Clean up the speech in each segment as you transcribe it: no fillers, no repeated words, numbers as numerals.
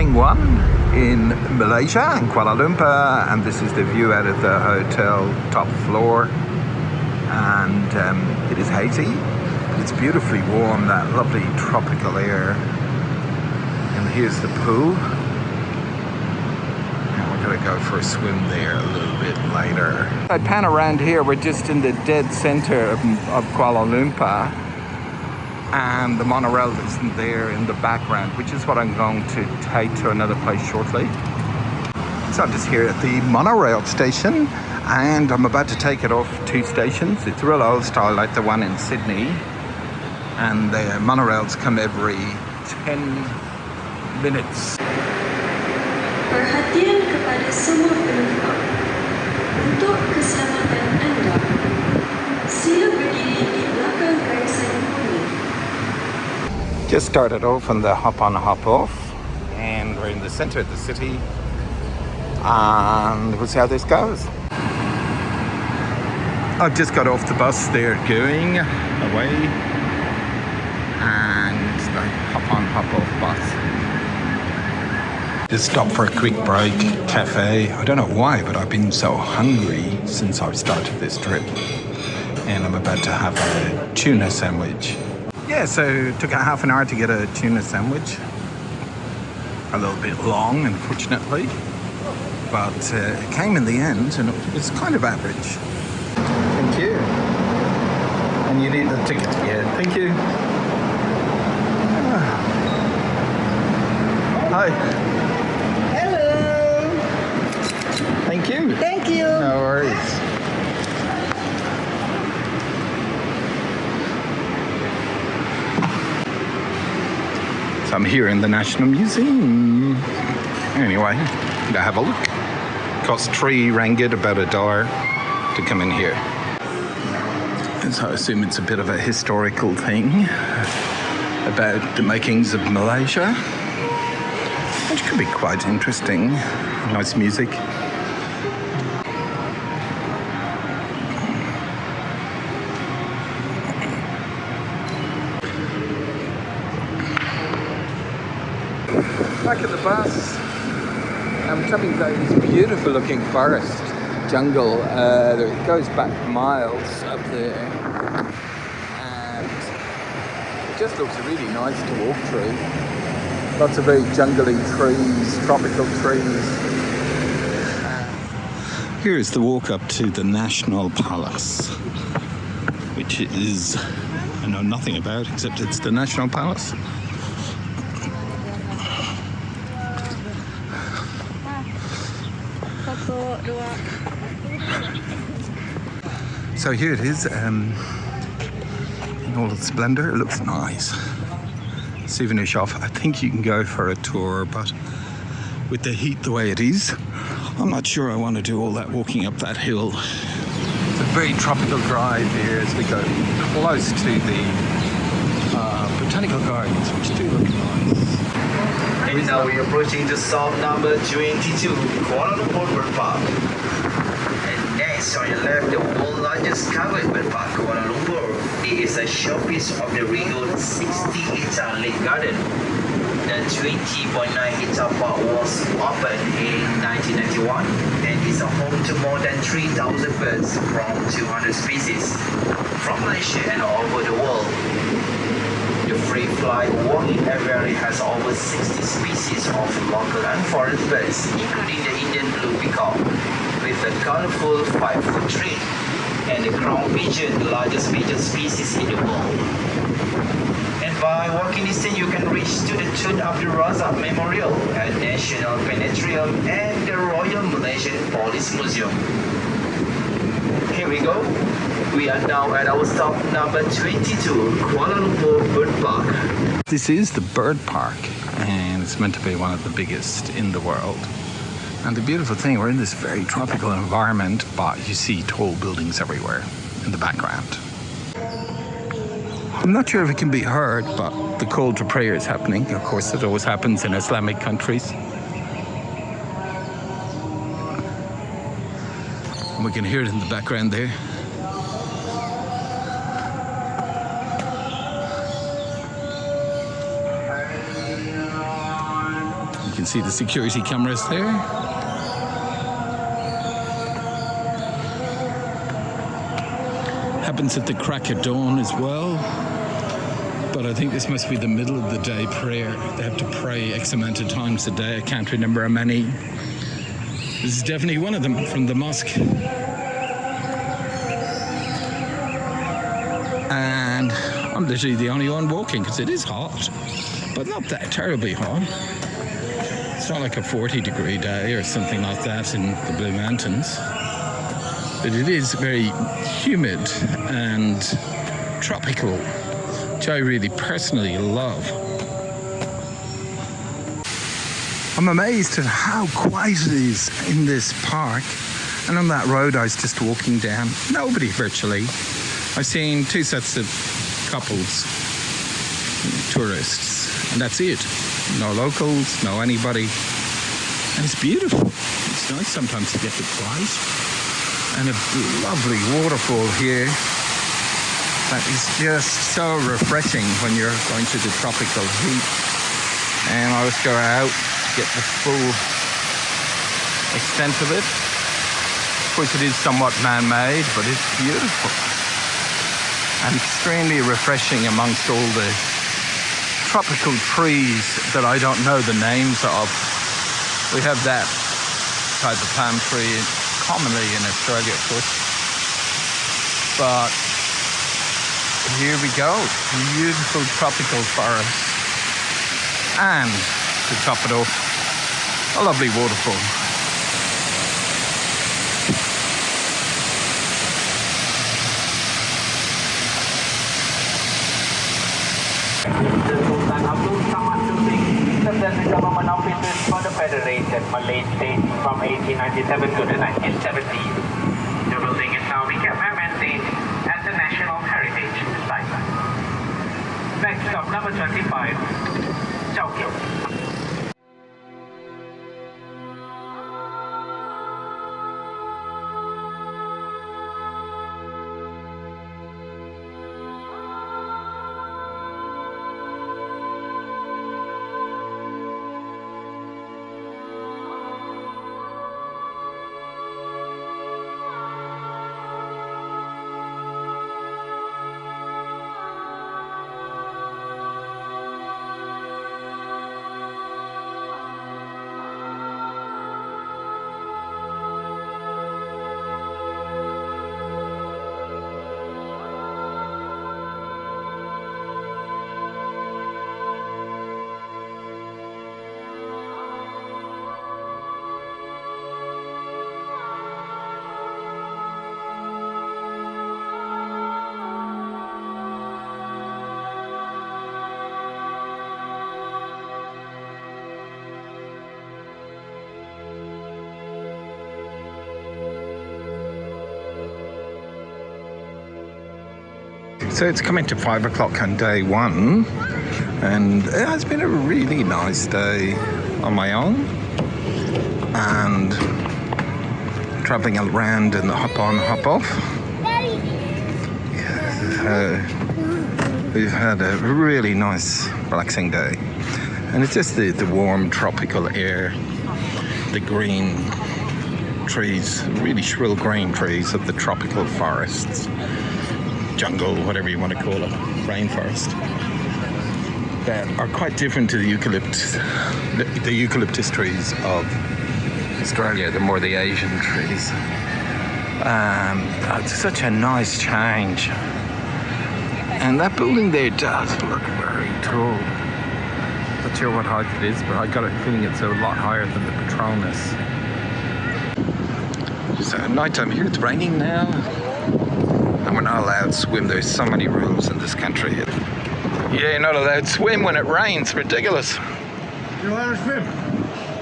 morning one in Malaysia, in Kuala Lumpur, and this is the view out of the hotel top floor. And it is hazy, but it's beautifully warm, that lovely tropical air. And here's the pool. And we're gonna go for a swim there a little bit later. I pan around here, we're just in the dead center of Kuala Lumpur. And the monorail isn't there in the background, which is what I'm going to take to another place shortly. So I'm just here at the monorail station, and I'm about to take it off 2 stations. It's real old style, like the one in Sydney. And the monorails come every 10 minutes. Perhatian kepada semua penumpang. Untuk keselamatan anda, sila berdiri di belakang garisan kuning. Just started off on the hop on, hop off, and we're in the center of the city, and we'll see how this goes. I've just got off the bus, they're going away, and the hop on, hop off bus. Just stopped for a quick break, cafe. I don't know why, but I've been so hungry since I've started this trip, and I'm about to have a tuna sandwich. Yeah, so it took a half an hour to get a tuna sandwich. A little bit long, unfortunately. But it came in the end, and it was kind of average. Thank you. And you need the ticket. Yeah, thank you. Hi. Hello. Thank you. Thank you. No worries. I'm here in the National Museum. Anyway, go have a look. Costs 3 ringgit, about $1 to come in here. And so I assume it's a bit of a historical thing about the makings of Malaysia, which could be quite interesting. Nice music. Back at the bus, I'm coming through this beautiful looking forest jungle that goes back miles up there, and it just looks really nice to walk through. Lots of very jungly trees, tropical trees. Here is the walk up to the National Palace, which is, I know nothing about except it's the National Palace. So here it is, in all its splendor. It looks nice. Souvenir shop. I think you can go for a tour, but with the heat the way it is, I'm not sure I want to do all that walking up that hill. It's a very tropical drive here as we go close to the botanical gardens, which do look nice. And now we're approaching the stop number 22, Kuala Lumpur Bird Park. And next on your left, the world's largest covered bird park, Kuala Lumpur. It is a showpiece of the renowned 60-hectare lake garden. The 20.9-hectare park was opened in 1991 and is a home to more than 3,000 birds from 200 species from Malaysia and all over the world. The free-fly walking aviary has over 60 species of local and foreign birds, including the Indian blue peacock, with a colorful 5-foot tree, and the crown pigeon, the largest pigeon species in the world. And by walking distance, you can reach to the Tun Abdul Razak Memorial, a National Planetarium, and the Royal Malaysian Police Museum. Here we go. We are now at our stop number 22, Kuala Lumpur Bird Park. This is the bird park, and it's meant to be one of the biggest in the world. And the beautiful thing, we're in this very tropical environment, but you see tall buildings everywhere in the background. I'm not sure if it can be heard, but the call to prayer is happening. Of course, it always happens in Islamic countries. And we can hear it in the background there. You can see the security cameras there. Happens at the crack of dawn as well. But I think this must be the middle of the day prayer. They have to pray X amount of times a day. I can't remember how many. This is definitely one of them from the mosque. And I'm literally the only one walking because it is hot, but not that terribly hot. It's not like a 40-degree day or something like that in the Blue Mountains. But it is very humid and tropical, which I really personally love. I'm amazed at how quiet it is in this park. And on that road I was just walking down, nobody virtually. I've seen two sets of couples, tourists, and that's it. No locals, no anybody. And it's beautiful. It's nice sometimes to get the quiet. And a lovely waterfall here. That is just so refreshing when you're going through the tropical heat. And I always go out to get the full extent of it. Of course, it is somewhat man-made, but it's beautiful. And extremely refreshing amongst all the tropical trees that I don't know the names of. We have that type of palm tree commonly in Australia, of course. But here we go, beautiful tropical forest. And to top it off, a lovely waterfall. The government offices for the Federation Malay State from 1897 to the 1970s. The building is now become maintained as a National Heritage Site. Next stop number 25, Tokyo. So it's coming to 5 o'clock on day one, and it has been a really nice day on my own, and traveling around in the hop on, hop off. We've had a really nice, relaxing day, and it's just the warm tropical air, the green trees, really shrill green trees of the tropical forests. Jungle, whatever you want to call it, rainforest, that are quite different to the eucalyptus trees of Australia, the more the Asian trees. It's such a nice change. And that building there does look very tall. Not sure what height it is, but I got a feeling it's a lot higher than the Petronas. So at night time here, it's raining now. And we're not allowed to swim. There's so many rules in this country. Yeah, you're not allowed to swim when it rains. Ridiculous. You want to swim?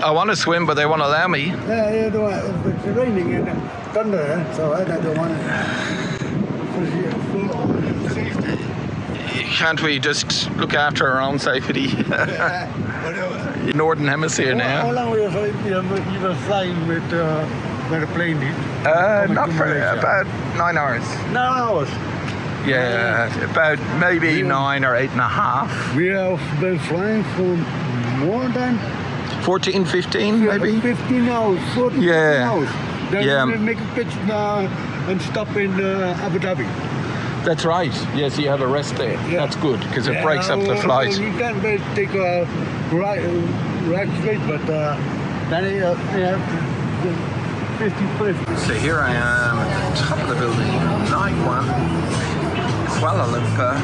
I want to swim, but they won't allow me. Yeah, you don't want, if it's raining and thunder, so I don't want to. Can't we just look after our own safety? Whatever. Northern Hemisphere How now. long were you flying with the plane? Not for about 9 hours. 9 hours. Yeah, about maybe 9 or 8.5. We have been flying for more than 14, 15 maybe? 15 hours, 14 Yeah. hours. Then Yeah. we make a pitch and stop in Abu Dhabi. That's right. Yes, you have a rest there. Yeah. That's good because it breaks up the well, flight. You can't take a right straight, but then you have 55. So here I am at the top of the building, night one, Kuala Lumpur.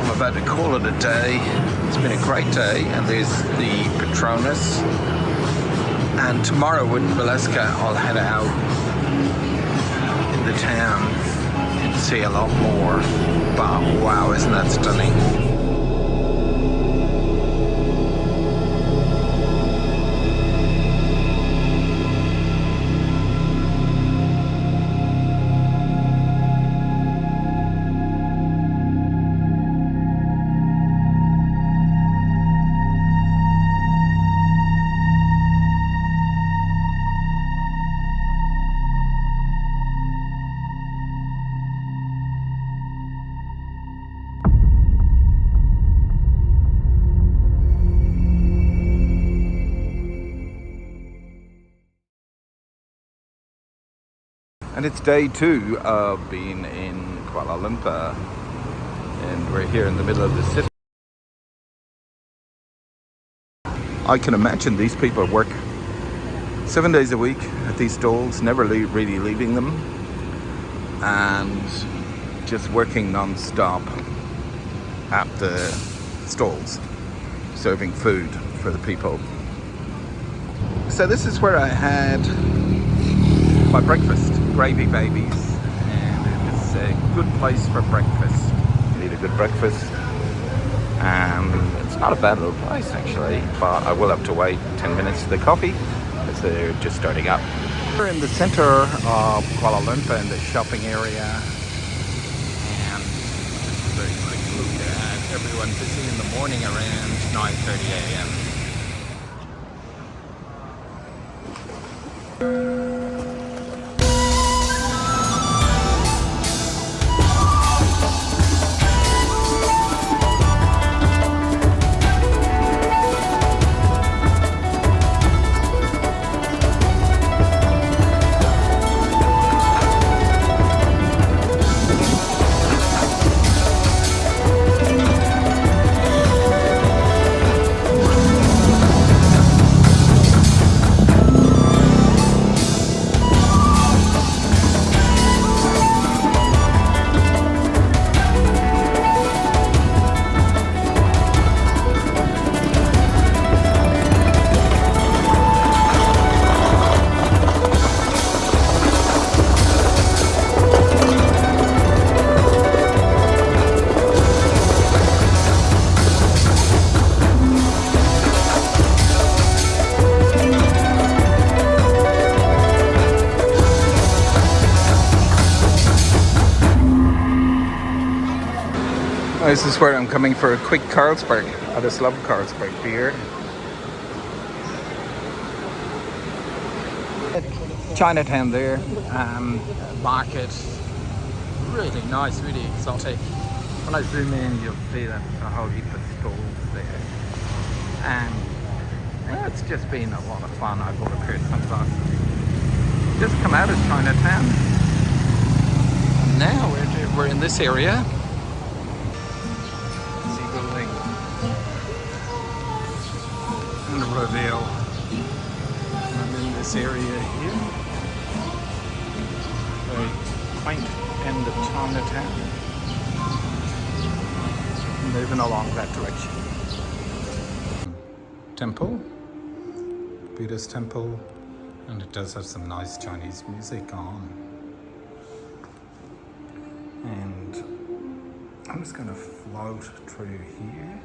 I'm about to call it a day. It's been a great day, and there's the Petronas. And tomorrow in Valeska, I'll head out in the town and see a lot more. But wow, isn't that stunning? And it's day 2 of being in Kuala Lumpur, and we're here in the middle of the city. I can imagine these people work 7 days a week at these stalls, never really leaving them, and just working non-stop at the stalls, serving food for the people. So this is where I had my breakfast, Gravy Babies, and it's a good place for breakfast. You need a good breakfast, and it's not a bad little place actually, but I will have to wait 10 minutes for the coffee as they're just starting up. We're in the centre of Kuala Lumpur in the shopping area, and just a very quick look at everyone busy in the morning around 9:30 a.m. This is where I'm coming for a quick Carlsberg. I just love Carlsberg beer. Chinatown there, market, really nice, really exotic. When I zoom in, you'll see that a whole heap of stalls there. And yeah, it's just been a lot of fun. I bought a pair of sunglasses. Just come out of Chinatown. Now we're in this area. Reveal. I'm in this area here. Very quaint end of Chinatown. Moving along that direction. Temple, Buddhist temple, and it does have some nice Chinese music on. And I'm just going to float through here.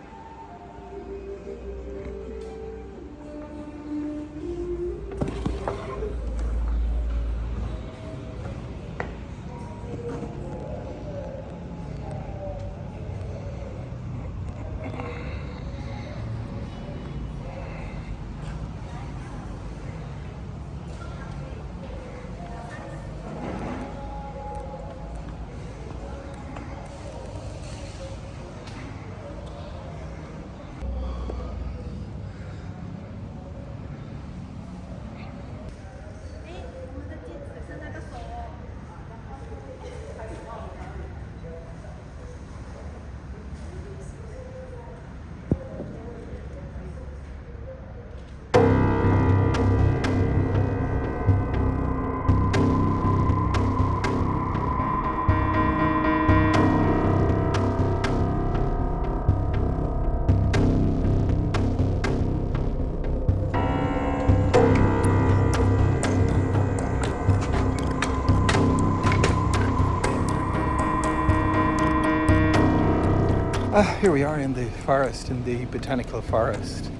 Here we are in the forest, in the botanical forest,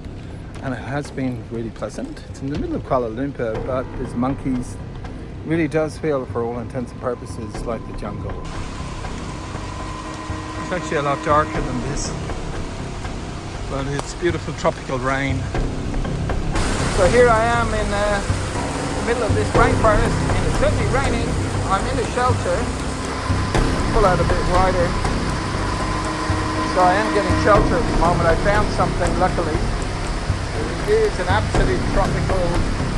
and it has been really pleasant. It's in the middle of Kuala Lumpur, but there's monkeys. It really does feel, for all intents and purposes, like the jungle. It's actually a lot darker than this, but it's beautiful tropical rain. So here I am in the middle of this rainforest, and it's certainly raining. I'm in a shelter. Pull out a bit wider. So I am getting shelter at the moment. I found something, luckily. It is an absolute tropical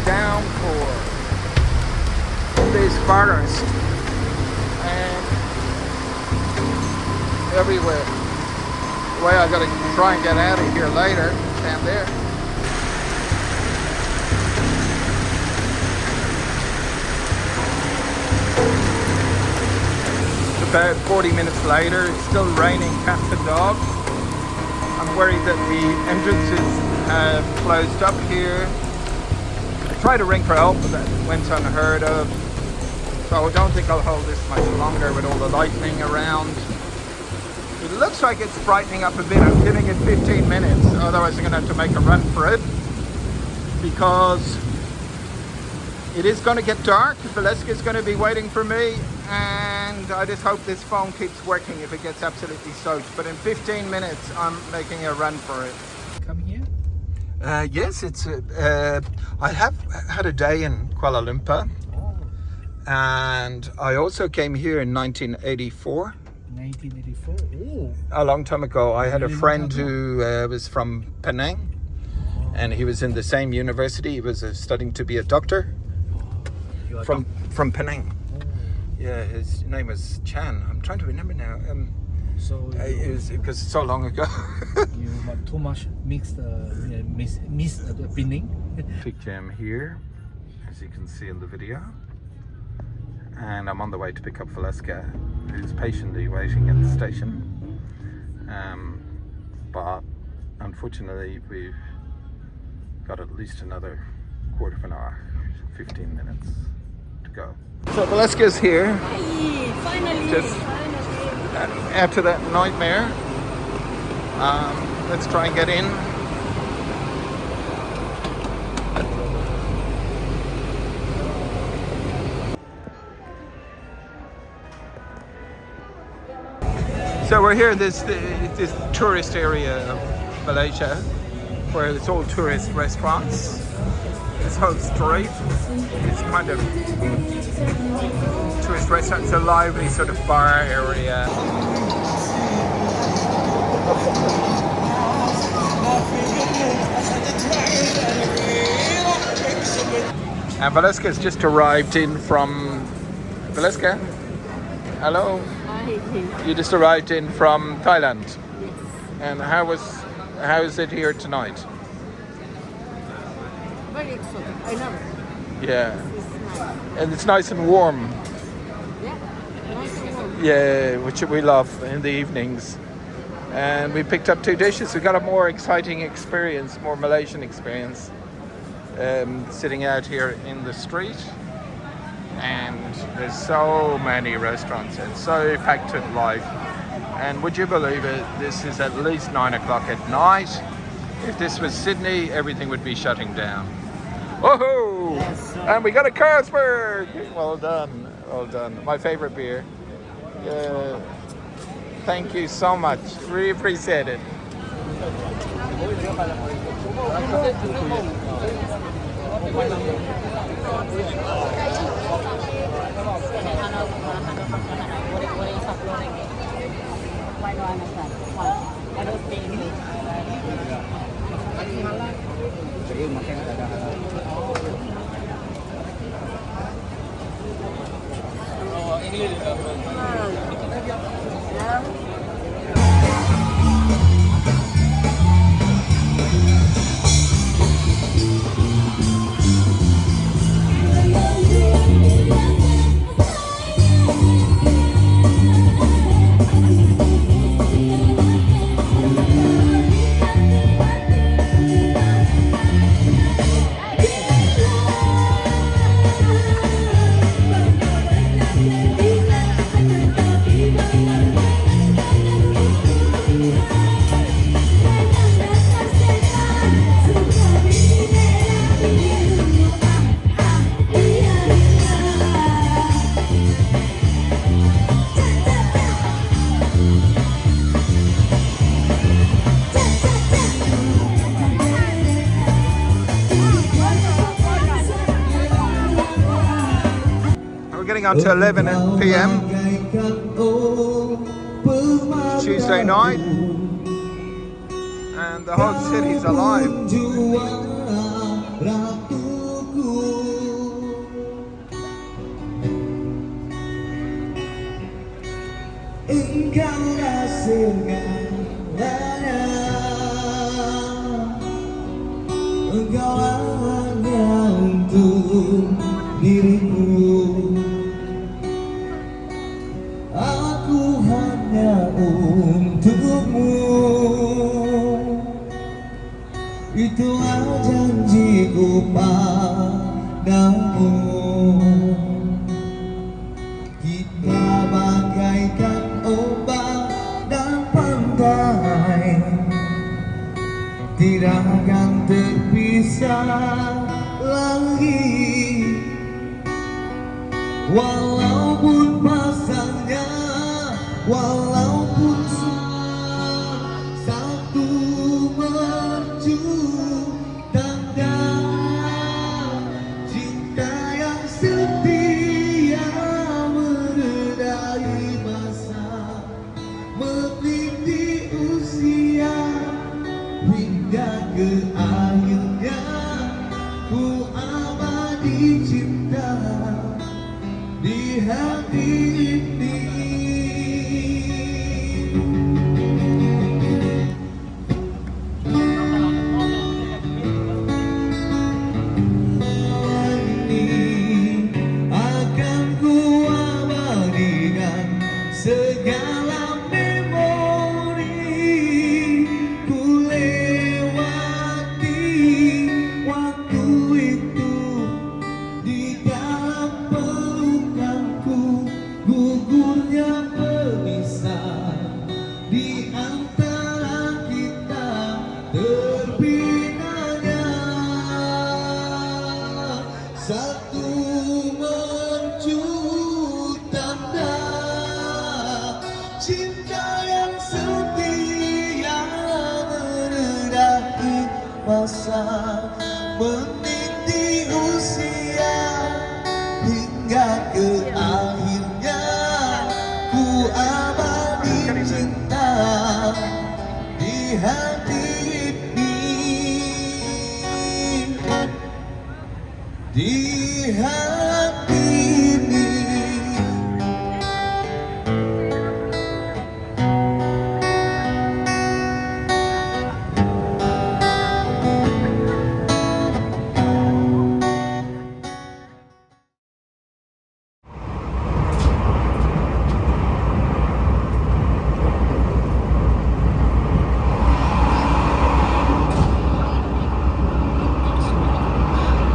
downpour in this forest and everywhere. The way I gotta try and get out of here later, down there. About 40 minutes later, it's still raining cats and dogs. I'm worried that the entrances have closed up here. I tried to ring for help, but that went unheard of. So I don't think I'll hold this much longer with all the lightning around. It looks like it's brightening up a bit. I'm giving it 15 minutes, otherwise I'm going to have to make a run for it. Because it is going to get dark. Valeska's going to be waiting for me. And I just hope this phone keeps working if it gets absolutely soaked. But in 15 minutes, I'm making a run for it. Come here? Yes, it's. I have had a day in Kuala Lumpur, and I also came here in 1984. 1984. Oh. A long time ago. I had a friend who was from Penang, and he was in the same university. He was studying to be a doctor from Penang. Yeah, his name was Chan. I'm trying to remember now. So it was because it's so long ago. you got too much miss the pinning. Traffic jam here, as you can see in the video. And I'm on the way to pick up Valeska, who's patiently waiting at the station. But unfortunately, we've got at least another quarter of an hour, 15 minutes to go. So Valeska's here. Finally. Just after that nightmare. Let's try and get in. So we're here in this tourist area of Malaysia, where it's all tourist restaurants. This whole street is kind of tourist restaurant. It's a lively sort of bar area. And Valeska's just arrived in from... Valeska? Hello? You just arrived in from Thailand? Yes. And how is it here tonight? Very exotic. I love it. Yeah. It's nice. And it's nice and warm. Yeah. Nice and warm. Yeah, which we love in the evenings. And we picked up 2 dishes. We got a more exciting experience, more Malaysian experience, sitting out here in the street. And there's so many restaurants and so packed with life. And would you believe it, this is at least 9 o'clock at night. If this was Sydney, everything would be shutting down. Woohoo! Yes, And we got a Carlsberg! Well done, well done. My favorite beer. Yeah. Thank you so much. Really appreciate it. until 11 p.m. Tuesday night, and the whole city's alive. Engkaulah segalanya, engkaulah hanya untuk diriku, aku hanya untukmu. Itulah janjiku padamu. Kita bagaikan ombak dan pantai, tidak akan terpisah lagi. Walaupun pasangnya, walaupun satu mercu, tanda cinta yang setia meredai masa, meniti usia hingga ke akhirnya ku abadi cinta di hati ini. Akan ku abadikan segala memori, ku lewati waktu itu di dalam pelukanku, gugurnya pemisah di antara kita, terbinanya satu mercu, tanda cinta yang setia meredai masa, meniti usia hingga ke akhirnya ku abadi cinta di hati ini, di hati ini.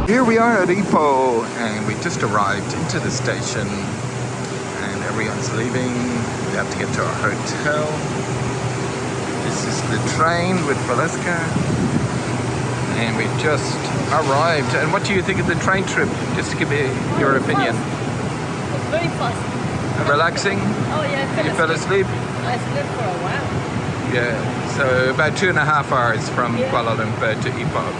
Here we are at Ipoh, and we just arrived into the station, and everyone's leaving. We have to get to our hotel. This is the train with Valeska, and we just arrived. And what do you think of the train trip? Just to give me your opinion. It's very fast. Relaxing? Oh yeah, You fell asleep? I slept for a while. Yeah, so about 2.5 hours from Yeah. Kuala Lumpur to Ipoh.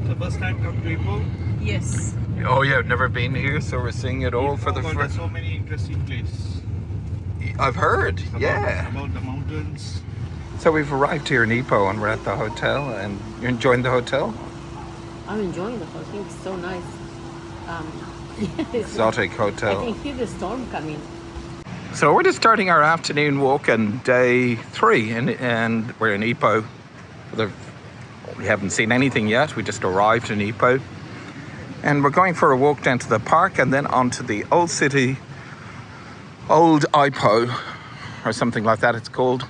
The first time come to Ipoh. Yes. Oh yeah, I've never been here, so we're seeing it all for the Ipoh got first. so many interesting places. I've heard, yeah. About the mountains. So we've arrived here in Ipoh, and we're at the hotel, and you're enjoying the hotel? I'm enjoying the whole thing. It's so nice. It's Exotic I hotel. can hear the storm coming. So we're just starting our afternoon walk on day 3, and we're in Ipoh. We haven't seen anything yet. We just arrived in Ipoh, and we're going for a walk down to the park and then onto the old city, Old Ipoh, or something like that it's called.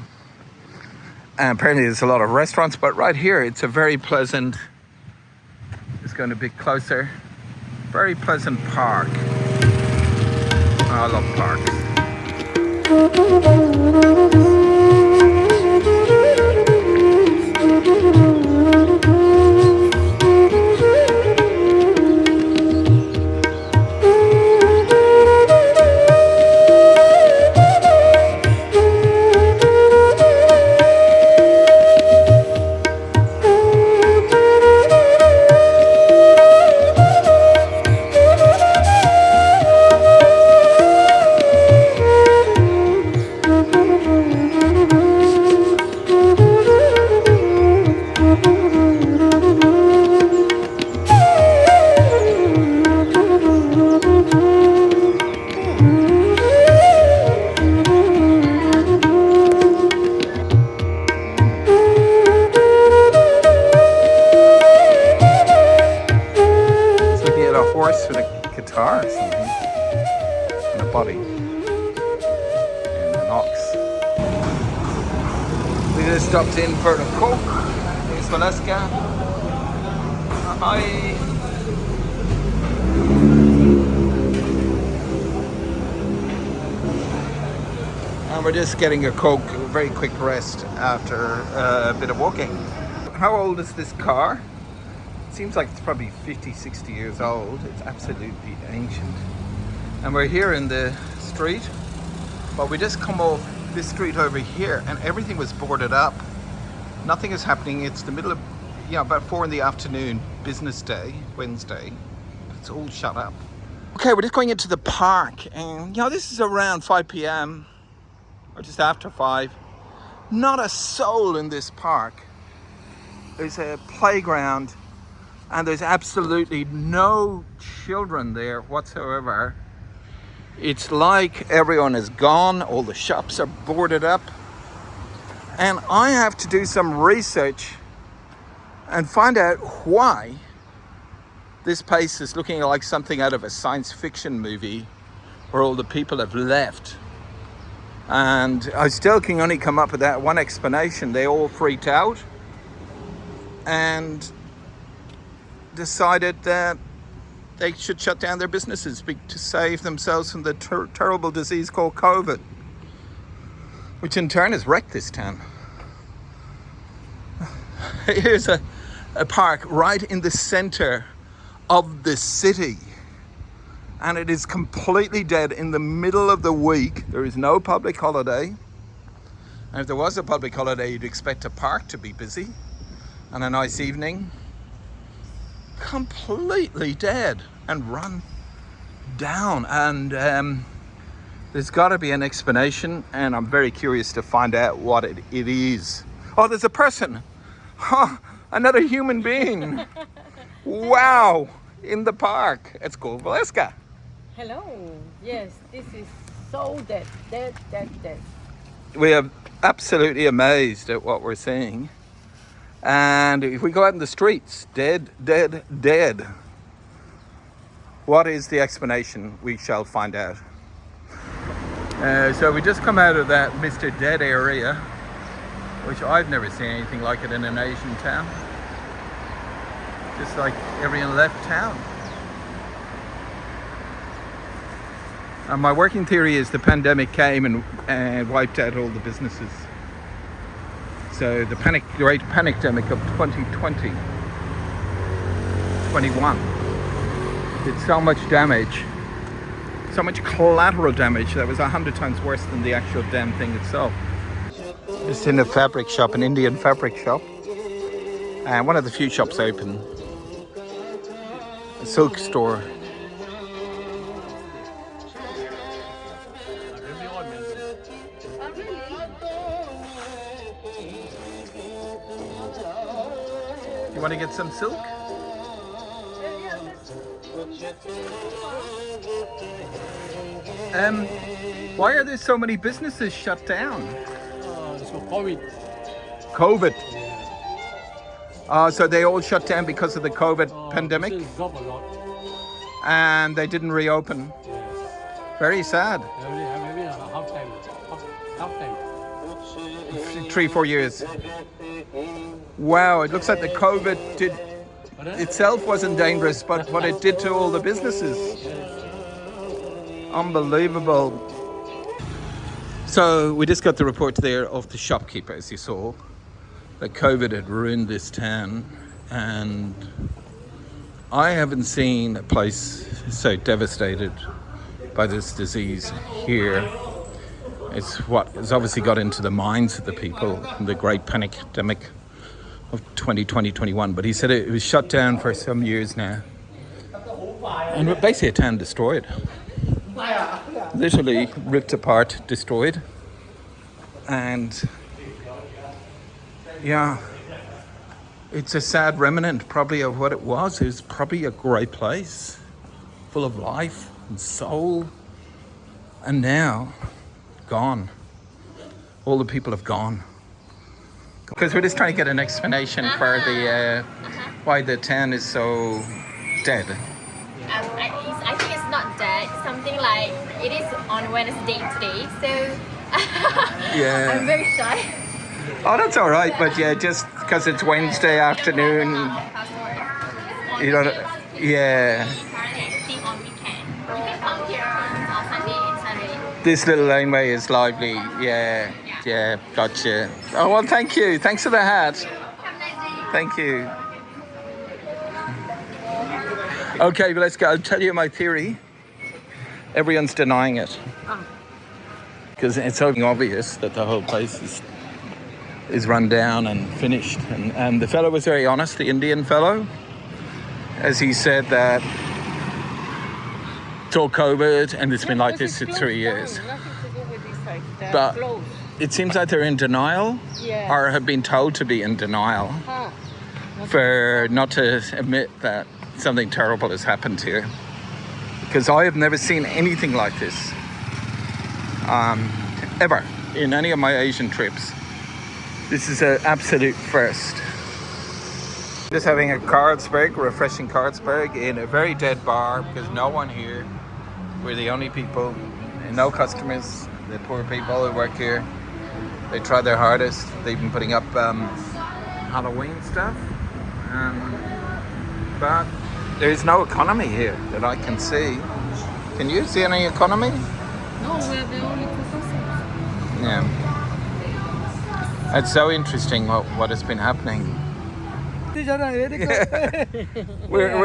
And apparently there's a lot of restaurants, but right here it's a very pleasant, it's going a bit closer, very pleasant park. I love parks. coffee in an ox. We just stopped in for a Coke. There's Valeska. Hi. And we're just getting a Coke, a very quick rest after a bit of walking. How old is this car? It seems like it's probably 50, 60 years old. It's absolutely ancient. And we're here in the street, but we just come off this street over here and everything was boarded up. Nothing is happening. It's the middle of, about 4 in the afternoon, business day, Wednesday. It's all shut up. Okay, we're just going into the park and, this is around 5 p.m. or just after 5. Not a soul in this park. There's a playground and there's absolutely no children there whatsoever. It's like everyone is gone, all the shops are boarded up. And I have to do some research and find out why this place is looking like something out of a science fiction movie where all the people have left. And I still can only come up with that one explanation. They all freaked out and decided that they should shut down their businesses to save themselves from the terrible disease called COVID, which in turn has wrecked this town. Here's a park right in the center of the city, and it is completely dead in the middle of the week. There is no public holiday, and if there was a public holiday, you'd expect a park to be busy on a nice evening. Completely dead and run down, and there's got to be an explanation, and I'm very curious to find out what it is. Oh, there's a person. Another human being. Wow, in the park. It's called Valeska. Hello. Yes, this is so dead. We are absolutely amazed at what we're seeing. And if we go out in the streets, dead. What is the explanation? We shall find out. So we just come out of that Mr. Dead area, which I've never seen anything like it in an Asian town. Just like everyone left town. And my working theory is the pandemic came and wiped out all the businesses. So the great panicdemic of 2020, 21 did so much damage, so much collateral damage that was 100 times worse than the actual damn thing itself. Just in a fabric shop, an Indian fabric shop, and one of the few shops open, a silk store. You want to get some silk? Why are there so many businesses shut down? It's for COVID. COVID. So they all shut down because of the COVID pandemic, Business dropped a lot. and they didn't reopen. Very sad. Maybe a half time. 3-4 years. Wow, it looks like the COVID itself wasn't dangerous, but what it did to all the businesses. Unbelievable. So we just got the report there of the shopkeeper, as you saw, that COVID had ruined this town, and I haven't seen a place so devastated by this disease here. It's what has obviously got into the minds of the people in the great pandemic of 2020-21. But he said it was shut down for some years now, and basically a town destroyed, literally ripped apart, destroyed. And yeah, it's a sad remnant probably of what it was. It was probably a great place, full of life and soul, and now gone. All the people have gone. Because we're just trying to get an explanation for the why the town is so dead. I think it's not dead. Something like it is on Wednesday today, so Yeah. I'm very shy. Oh, that's all right. But yeah, just because it's Wednesday afternoon, you know. Yeah. On weekend. You can come here on Sunday and Saturday. This little laneway is lively. Yeah. Yeah. Gotcha. Oh well, thank you. Thanks for the hat. Have a nice day. Thank you. Okay, but let's go. I'll tell you my theory. Everyone's denying it. Because it's so obvious that the whole place is run down and finished. And the fellow was very honest, the Indian fellow, as he said that it's all COVID and it's been like this for 3 years. Nothing to do with this site. They're But closed. it seems like they're in denial, Yeah. or have been told to be in denial, for not to admit that something terrible has happened here. Because I have never seen anything like this, ever, in any of my Asian trips. This is an absolute first. Just having a Carlsberg, refreshing Carlsberg, in a very dead bar, because no one here. We're the only people, and no customers. The poor people who work here, they try their hardest. They've been putting up Halloween stuff, but there's no economy here that I can see. Can you see any economy? No, we're the only two customers. Yeah. It's so interesting what has been happening. We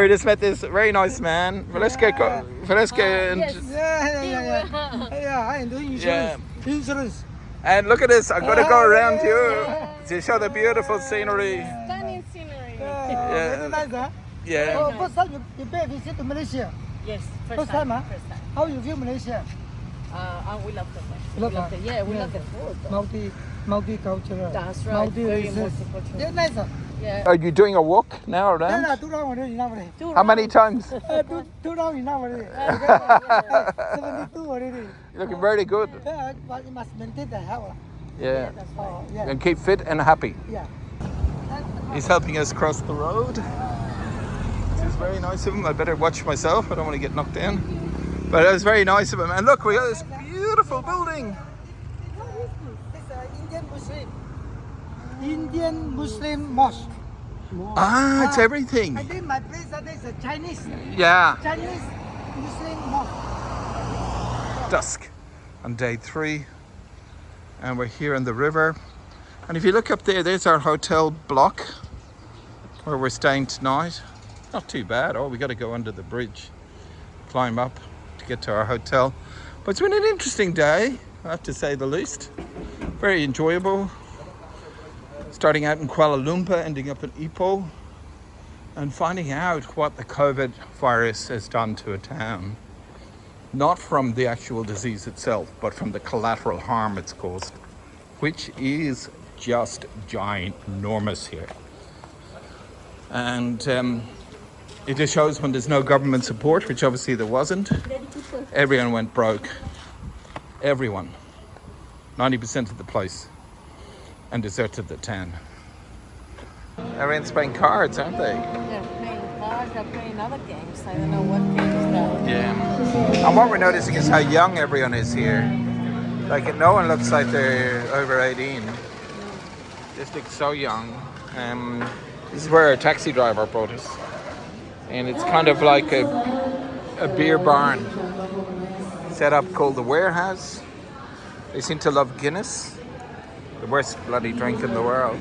just met this very nice man. Well, let's get I'm doing Yeah. insurance. And look at this. I'm going to go around you to show the beautiful scenery. Stunning scenery. Very nice, huh? Yeah. Oh, first time you pay visit to Malaysia. Yes, First time, huh? First time. How you feel Malaysia? We love the place. Love We love it. the, yeah, we love the food. Multicultural. That's right, very Multi-races. multicultural. Yeah, nice, huh? Yeah. Are you doing a walk now Yeah, around? 2 rounds already, enough already. How many times? Two rounds enough already. 72 already. You're looking very good. Yeah, but you must maintain the health. Yeah. Oh, yeah. And keep fit and happy. Yeah. He's helping us cross the road. This is very nice of him. I better watch myself. I don't want to get knocked down. But it was very nice of him. And look, we got this beautiful building. What is this? It's an Indian Muslim mosque. Ah, it's everything. I think my place is a Chinese Yeah. Muslim mosque. Dusk on day 3. And we're here on the river. And if you look up there, there's our hotel block where we're staying tonight. Not too bad. Oh, we got to go under the bridge, climb up to get to our hotel. But it's been an interesting day, I have to say the least. Very enjoyable. Starting out in Kuala Lumpur, ending up in Ipoh, and finding out what the COVID virus has done to a town. Not from the actual disease itself, but from the collateral harm it's caused, which is just ginormous here. And it just shows when there's no government support, which obviously there wasn't, everyone went broke. Everyone. 90% of the place. And deserted the town. Everyone's playing cards, aren't they? They're playing cards, they're playing other games. I don't know what game is that. Yeah. And what we're noticing is how young everyone is here. Like, no one looks like they're over 18. Just look so young. This is where our taxi driver brought us. And it's kind of like a beer barn set up called the Warehouse. They seem to love Guinness. The worst bloody drink in the world.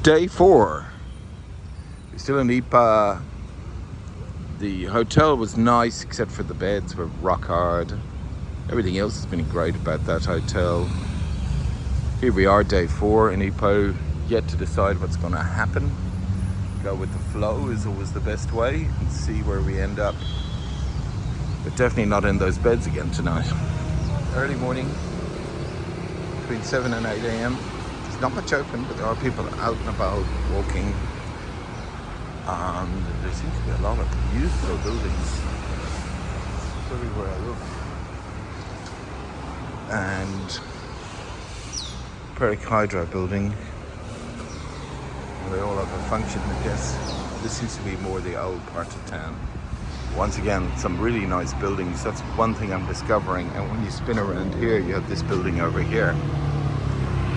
Day 4. We're still in Ipoh. The hotel was nice except for the beds were rock hard. Everything else has been great about that hotel. Here we are, day 4 in Ipoh. Yet to decide what's going to happen. Go with the flow is always the best way and see where we end up. But definitely not in those beds again tonight. Early morning, between 7 and 8 a.m. There's not much open, but there are people out and about walking. And there seems to be a lot of beautiful buildings everywhere I look. And Peric Hydro building. They all have a function, I guess. This seems to be more the old part of town. Once again, some really nice buildings. That's one thing I'm discovering. And when you spin around here, you have this building over here.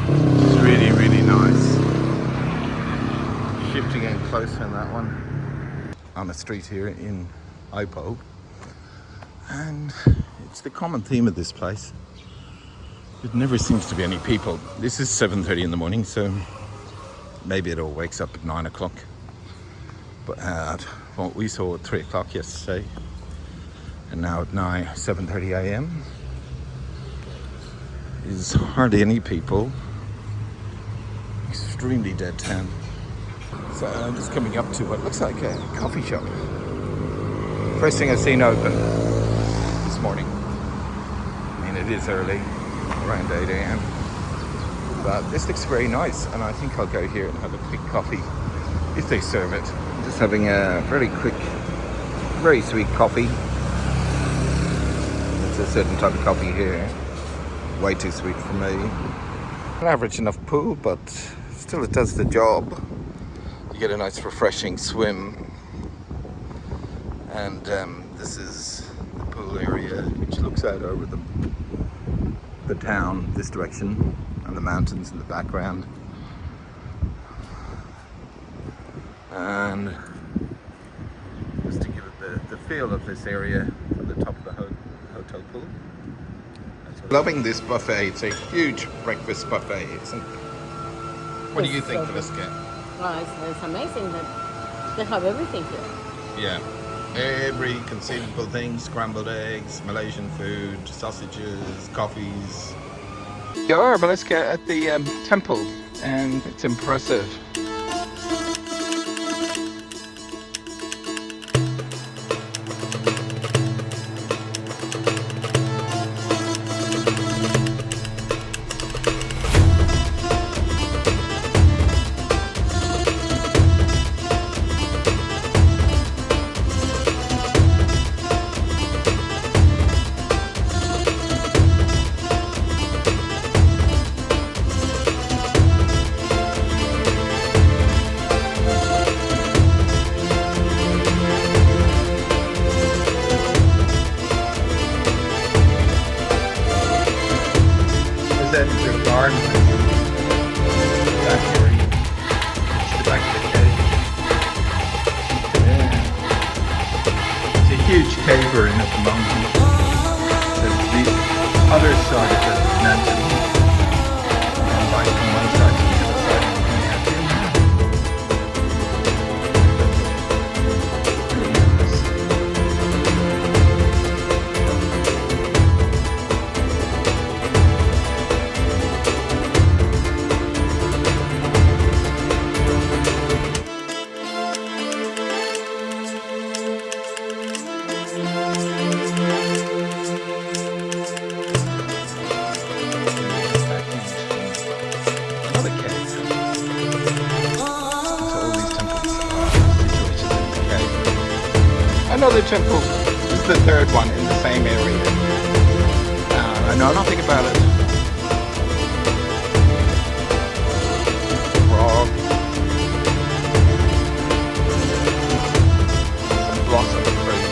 It's really, really nice. Shifting in closer on that one. On a street here in Ipoh. And it's the common theme of this place. It never seems to be any people. This is 7:30 in the morning, so maybe it all wakes up at 9 o'clock. But what we saw at 3 o'clock yesterday, and now at 7:30 a.m. is hardly any people. Extremely dead town. So I'm just coming up to what looks like a coffee shop. First thing I've seen open this morning. I mean, it is early, around 8 a.m. But this looks very nice, and I think I'll go here and have a quick coffee if they serve it. I'm just having a very quick, very sweet coffee. It's a certain type of coffee here. Way too sweet for me. An average enough pool, but still it does the job. You get a nice refreshing swim. And this is the pool area, which looks out over the town this direction, and the mountains in the background. And just to give it the feel of this area from the top of the hotel pool. Loving this buffet. It's a huge breakfast buffet, isn't it? What do you think, Valeska? Well, it's amazing that they have everything here. Yeah. Every conceivable thing, scrambled eggs, Malaysian food, sausages, coffees. You are, Valeska, at the temple, and it's impressive. That is a garden. Back here, to the back of the cave. Yeah. It's a huge cave we're in at the moment. There's the other side of the mountain. And like from one side to the other side. Another temple. This is the third one in the same area. I know nothing about it. Frog. Some blossom trees.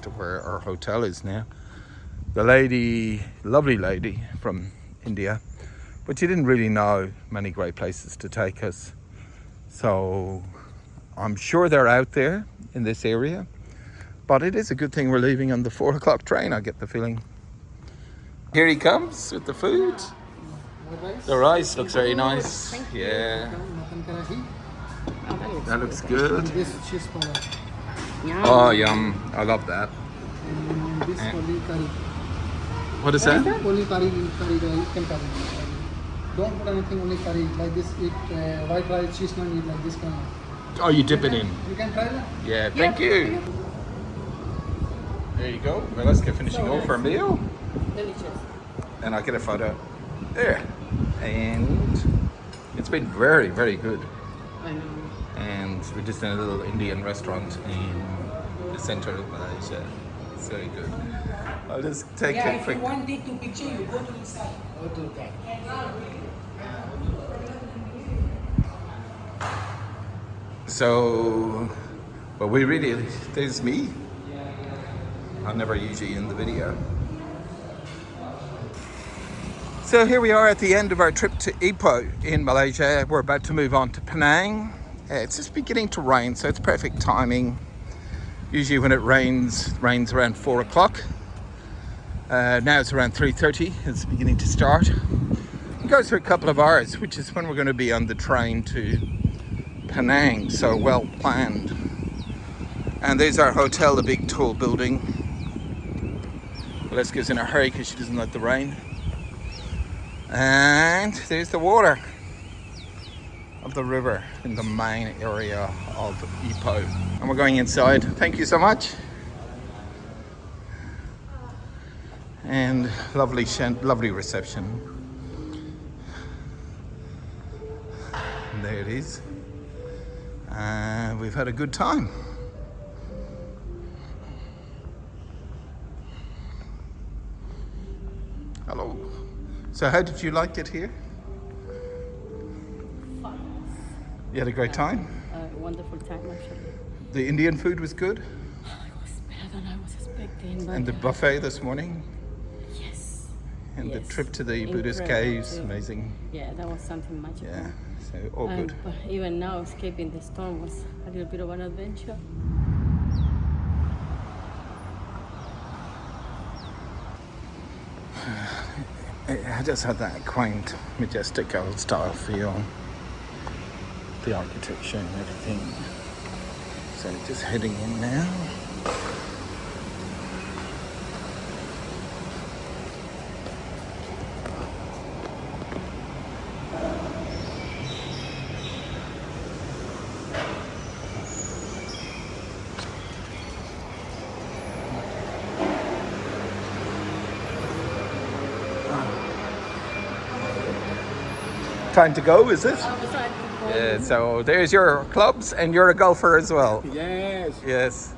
to where our hotel is now. The lady, lovely lady from India, but she didn't really know many great places to take us. So I'm sure they're out there in this area, but it is a good thing we're leaving on the 4 o'clock train, I get the feeling. Here he comes with the food. The rice looks very nice. Yeah, that looks good. This cheese ball. Oh, yum. I love that. This only curry. What is that? Only curry, you can curry. Don't put anything, only curry. Like this, eat white rice, cheese naan, eat like this kind of. Oh, you dip it in. You can try that. Yeah, thank you. There you go. Well, let's get finishing off our meal. Delicious. And I'll get a photo. There. And it's been very, very good. I know. And we're just in a little Indian restaurant in the center of Malaysia. It's very good. I'll just take a quick. If you want take two picture, you go to inside. Go to that. So, but we really, there's me. I'm never usually in the video. So here we are at the end of our trip to Ipoh in Malaysia. We're about to move on to Penang. It's just beginning to rain, so it's perfect timing. Usually when it rains around 4 o'clock. Now it's around 3:30. It's beginning to start. It goes for a couple of hours, which is when we're going to be on the train to Penang. So well planned. And there's our hotel, the big tall building. Leska's in a hurry because she doesn't like the rain. And there's the water of the river in the main area of Ipoh. And we're going inside. Thank you so much. And lovely reception. And there it is. And we've had a good time. Hello. So how did you like it here? You had a great time? Wonderful time, actually. The Indian food was good? It was better than I was expecting. But And the buffet this morning? yes. And the Yes. trip to the Buddhist Incredible caves? too. Amazing. Yeah, that was something magical. Yeah, so all good. But even now, escaping the storm was a little bit of an adventure. I just had that quaint, majestic old style feel. The architecture and everything. So just heading in now. Time to go, is it? Yeah, so there's your clubs, and you're a golfer as well. Yes. Yes.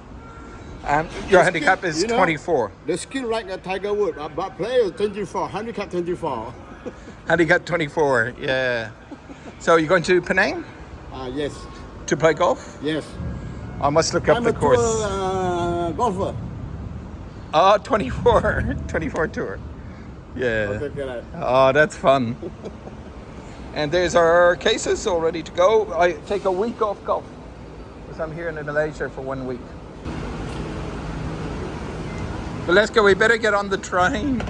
Your handicap is 24. The skill like a Tiger Woods, but player 24, handicap 24. Handicap 24, yeah. So you're going to Penang Yes. to play golf? Yes. I must look up I'm the a course. tour, golfer. Oh, 24. 24 tour. Yeah. Okay, right. Oh, that's fun. And there's our cases all ready to go. I take a week off golf because I'm here in Malaysia for 1 week. But let's go. We better get on the train.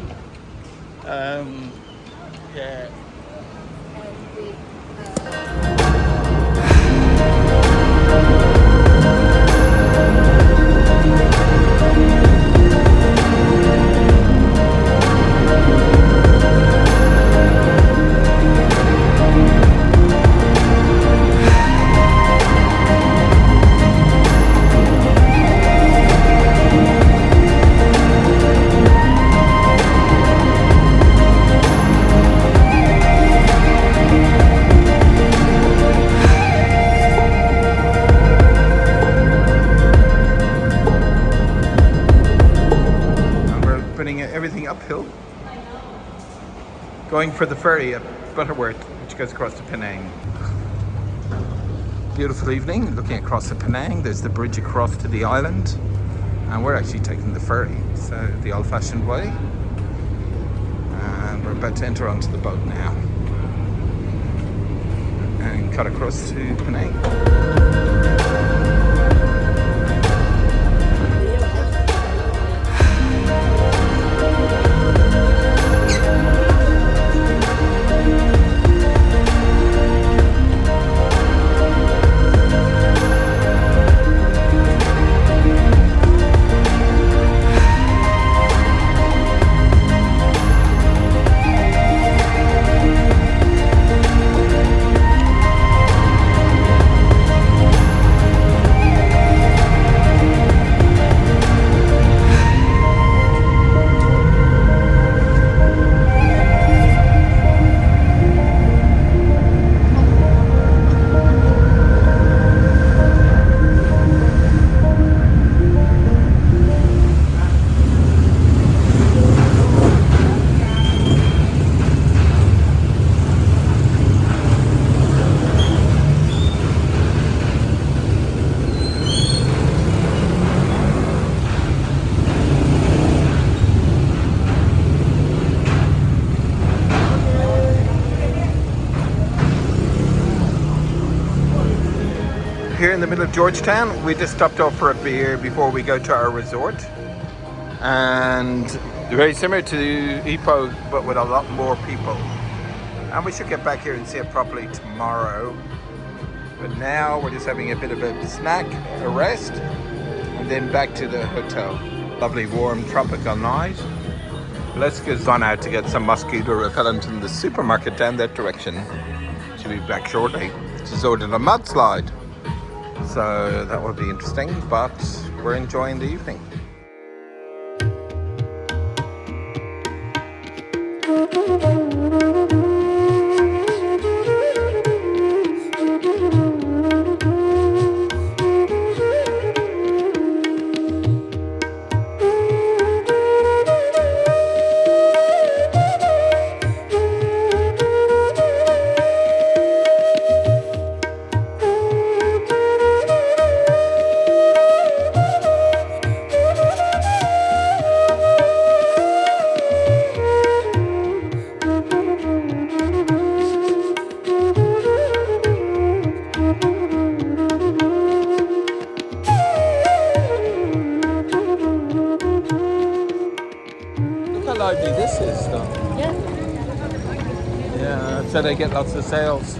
Yeah. Everything uphill, going for the ferry at Butterworth, which goes across to Penang. Beautiful evening, looking across the Penang. There's the bridge across to the island. And we're actually taking the ferry, so the old-fashioned way. And we're about to enter onto the boat now and cut across to Penang. Here in the middle of Georgetown, we just stopped off for a beer before we go to our resort. And very similar to Ipoh, but with a lot more people. And we should get back here and see it properly tomorrow. But now we're just having a bit of a snack, a rest, and then back to the hotel. Lovely warm tropical night. Let's get on out to get some mosquito repellent in the supermarket down that direction. She'll be back shortly. She's ordered a mudslide. So that will be interesting, but we're enjoying the evening. Lively this is though. Yeah. Yeah, so they get lots of sales.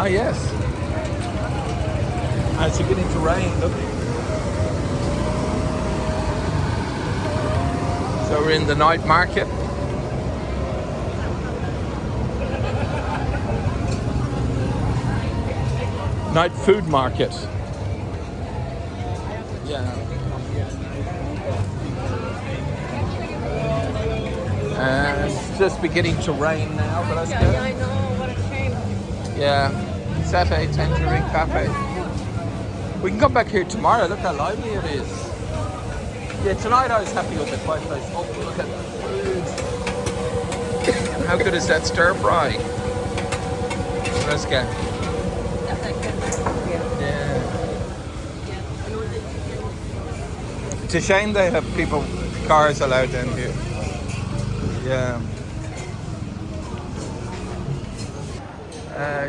Yes. It's beginning to rain, look. So we're in the night market. Night food market. Yeah. It's just beginning to rain now, but that's good. I know, what a shame. Yeah. Saturday Tangerine Cafe. We can come back here tomorrow. Look how lively it is. Yeah, tonight I was happy with the quiet place. Oh, look at the food. How good is that stir fry? Let's go. Yeah. It's a shame they have cars allowed down here. Yeah.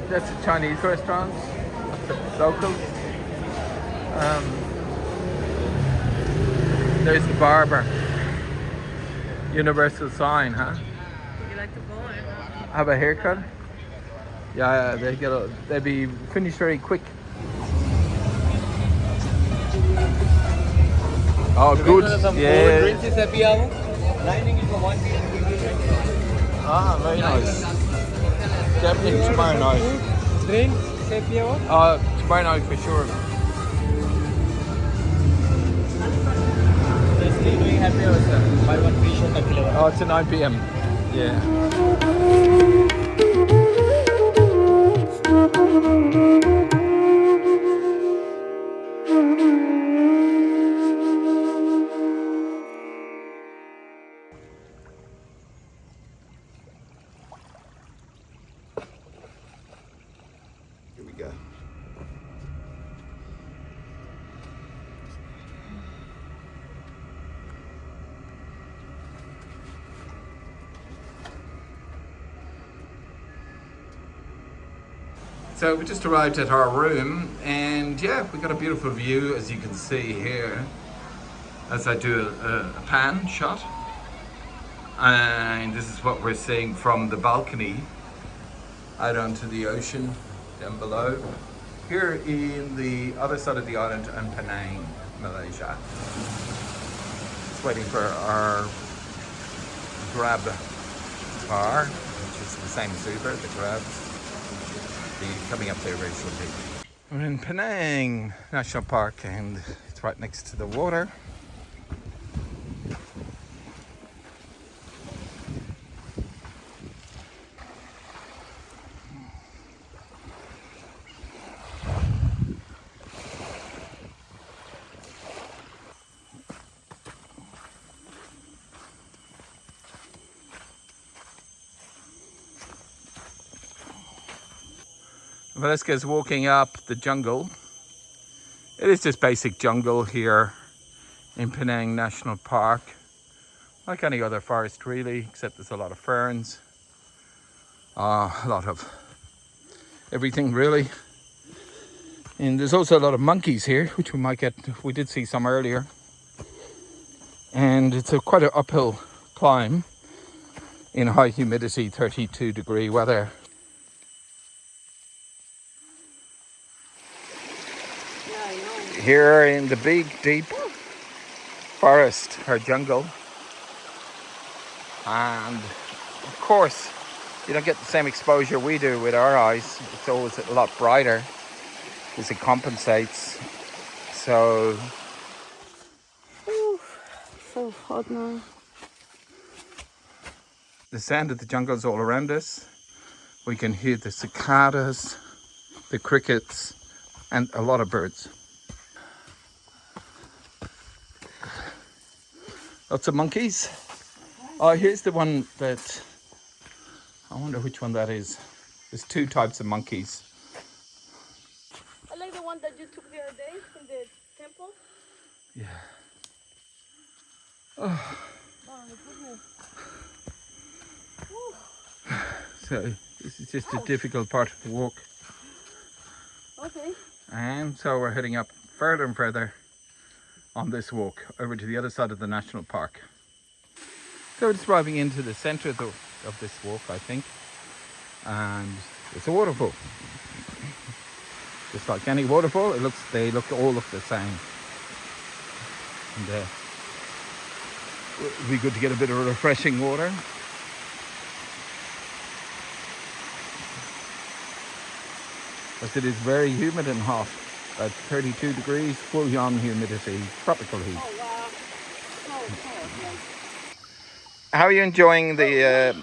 That's a Chinese restaurant. Locals. There's the barber. Universal sign, huh? Would you like to go in? Have a haircut? Yeah, they'll be finished very quick. Oh, good. Yeah. Drinks is happy hour. Dining is for 1 p.m. Ah, very nice. Definitely tomorrow night. Drinks happy hour. Tomorrow night for sure. They're still doing happy hour, sir. Buy one free shot at 11. Oh, it's at 9 p.m. Yeah. So we just arrived at our room, and yeah, we got a beautiful view, as you can see here, as I do a pan shot. And this is what we're seeing from the balcony out onto the ocean down below. Here in the other side of the island in Penang, Malaysia. Just waiting for our Grab car, which is the same as Uber, the Grabs. Be coming up there very shortly. We're in Penang National Park, and it's right next to the water. Valeska's walking up the jungle. It is just basic jungle here in Penang National Park. Like any other forest really, except there's a lot of ferns. A lot of everything really. And there's also a lot of monkeys here, which we might get, we did see some earlier. And it's quite an uphill climb in high humidity, 32-degree weather. Here in the big, deep forest or jungle. And of course, you don't get the same exposure we do with our eyes. It's always a lot brighter because it compensates. So, So hot now. the sound of the jungle is all around us. We can hear the cicadas, the crickets, and a lot of birds. Lots of monkeys. Oh, here's the one that, I wonder which one that is. There's two types of monkeys. I like the one that you took the other day in the temple. Yeah. Oh my goodness. So this is just a difficult part of the walk. Okay. And so we're heading up further and further on this walk over to the other side of the national park. So we're just arriving into the center of this walk, I think. And it's a waterfall. Just like any waterfall, they all look the same. And it'd be good to get a bit of refreshing water. But it is very humid and hot. At 32 degrees, full on humidity, tropical heat. Oh wow. So hot. How are you enjoying the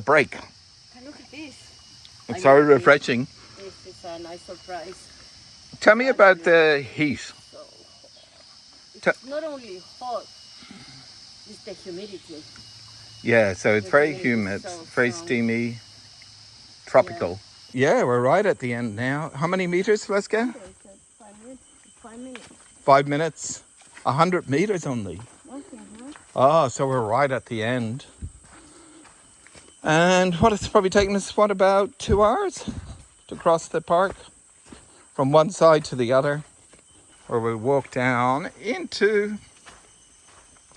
break? Look at this. It's so refreshing. This is a nice surprise. Tell me about the heat. So it's not only hot, it's the humidity. Yeah, so it's The very humidity humid, is so very strong. steamy, tropical. Yeah, we're right at the end now. How many meters, let's go? 5 minutes. 5 minutes. 5 minutes. 100 meters only. Okay, huh? Oh, so we're right at the end. And what it's probably taken us, what, about 2 hours to cross the park from one side to the other, where we walk down into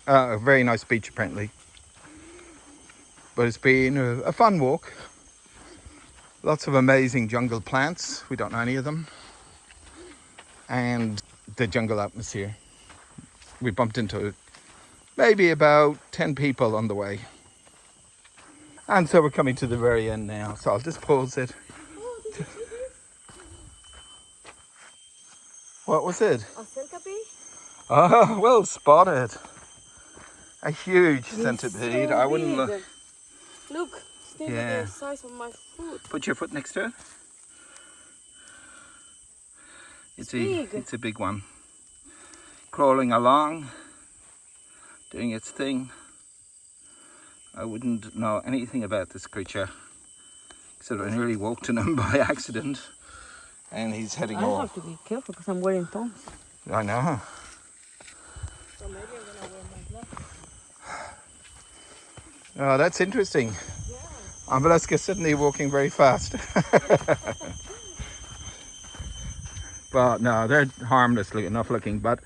a very nice beach apparently. But it's been a fun walk. Lots of amazing jungle plants. We don't know any of them. And the jungle atmosphere. We bumped into maybe about 10 people on the way. And so we're coming to the very end now. So I'll just pause it. What was it? A centipede? Oh, well spotted. A huge centipede. So I wouldn't big. look. Look, it's nearly Yeah. the size of my foot. Put your foot next to it. It's big. It's a big one. Crawling along, doing its thing. I wouldn't know anything about this creature, except I nearly walked in him by accident. And he's heading I off. have to be careful because I'm wearing thongs. I know. So maybe I'm gonna wear my glasses. Oh, that's interesting. Yeah. Ambalaska suddenly walking very fast. But no, they're harmlessly enough looking, but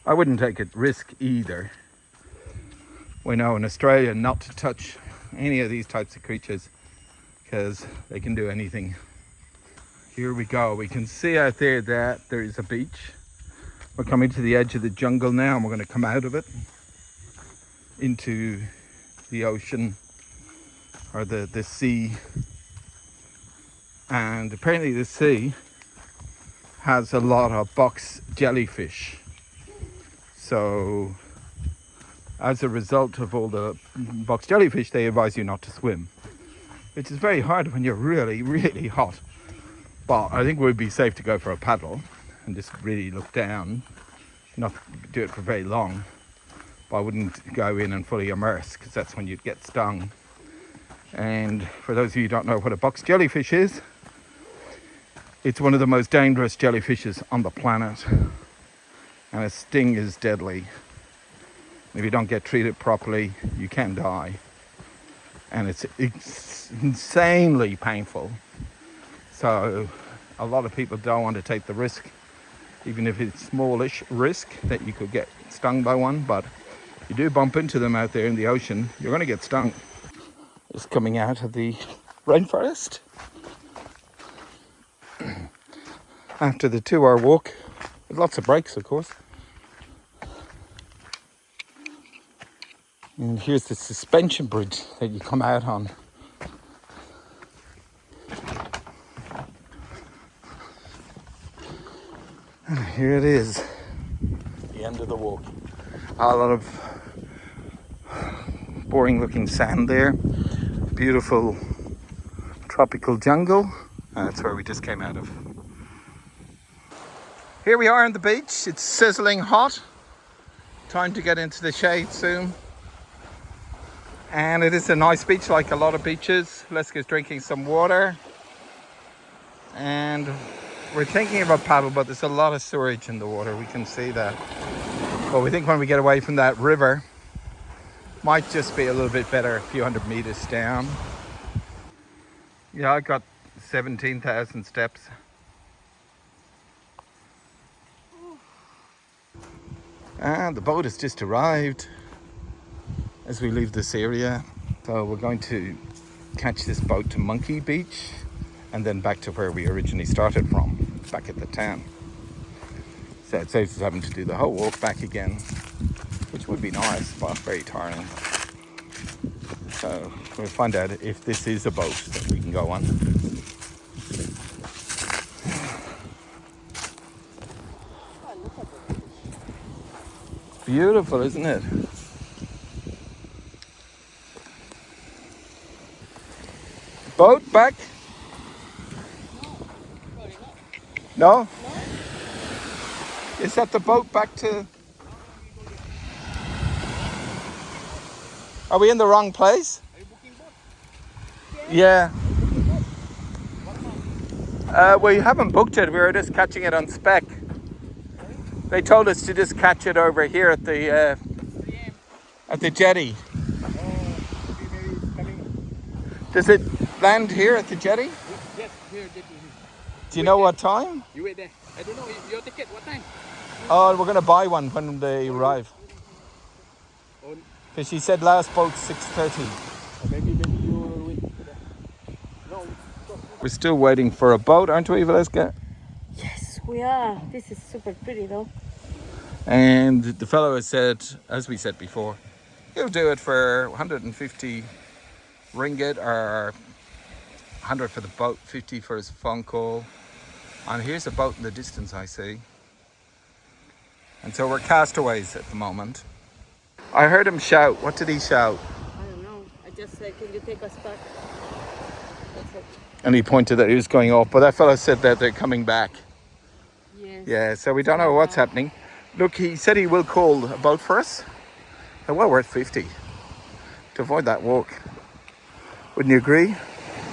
I wouldn't take a risk either. We know in Australia not to touch any of these types of creatures because they can do anything. Here we go. We can see out there that there is a beach. We're coming to the edge of the jungle now, and we're going to come out of it into the ocean or the sea. And apparently the sea has a lot of box jellyfish. So as a result of all the box jellyfish, they advise you not to swim, which is very hard when you're really, really hot. But I think it would be safe to go for a paddle and just really look down, not do it for very long. But I wouldn't go in and fully immerse because that's when you'd get stung. And for those of you who don't know what a box jellyfish is, it's one of the most dangerous jellyfishes on the planet, and a sting is deadly. If you don't get treated properly, you can die, and it's insanely painful. So a lot of people don't want to take the risk, even if it's smallish risk that you could get stung by one. But if you do bump into them out there in the ocean, you're going to get stung. It's coming out of the rainforest after the 2-hour walk, with lots of breaks, of course. And here's the suspension bridge that you come out on. And here it is, the end of the walk. A lot of boring looking sand there. Beautiful tropical jungle. And that's where we just came out of. Here we are on the beach. It's sizzling hot. Time to get into the shade soon. And it is a nice beach, like a lot of beaches. Leska's drinking some water. And we're thinking of a paddle, but there's a lot of sewage in the water. We can see that. But we think when we get away from that river, might just be a little bit better, a few hundred meters down. Yeah, I got 17,000 steps. And the boat has just arrived as we leave this area. So we're going to catch this boat to Monkey Beach and then back to where we originally started from, back at the town. So it saves us having to do the whole walk back again, which would be nice, but very tiring. So we'll find out if this is a boat that we can go on. Beautiful, isn't it? Boat back? No? Is that the boat back to... Are we in the wrong place? Are you booking boat? Yeah. We haven't booked it. We were just catching it on spec. They told us to just catch it over here at the jetty. Does it land here at the jetty? Yes, here, jetty. Do you know what time? You wait there. I don't know your ticket. What time? Oh, we're going to buy one when they arrive. Oh, Because she said last boat 6:30. maybe you will wait. No. We're still waiting for a boat, aren't we, Valeska? Yes, we are. This is super pretty though. And the fellow has said, as we said before, he'll do it for 150 ringgit or 100 for the boat, 50 for his phone call. And here's a boat in the distance, I see. And so we're castaways at the moment. I heard him shout. What did he shout? I don't know. I just said, can you take us back? That's it. And he pointed that he was going off, but that fellow said that they're coming back. Yes. Yeah, so we don't know what's happening. Look, he said he will call a boat for us. They're well worth 50 to avoid that walk. Wouldn't you agree?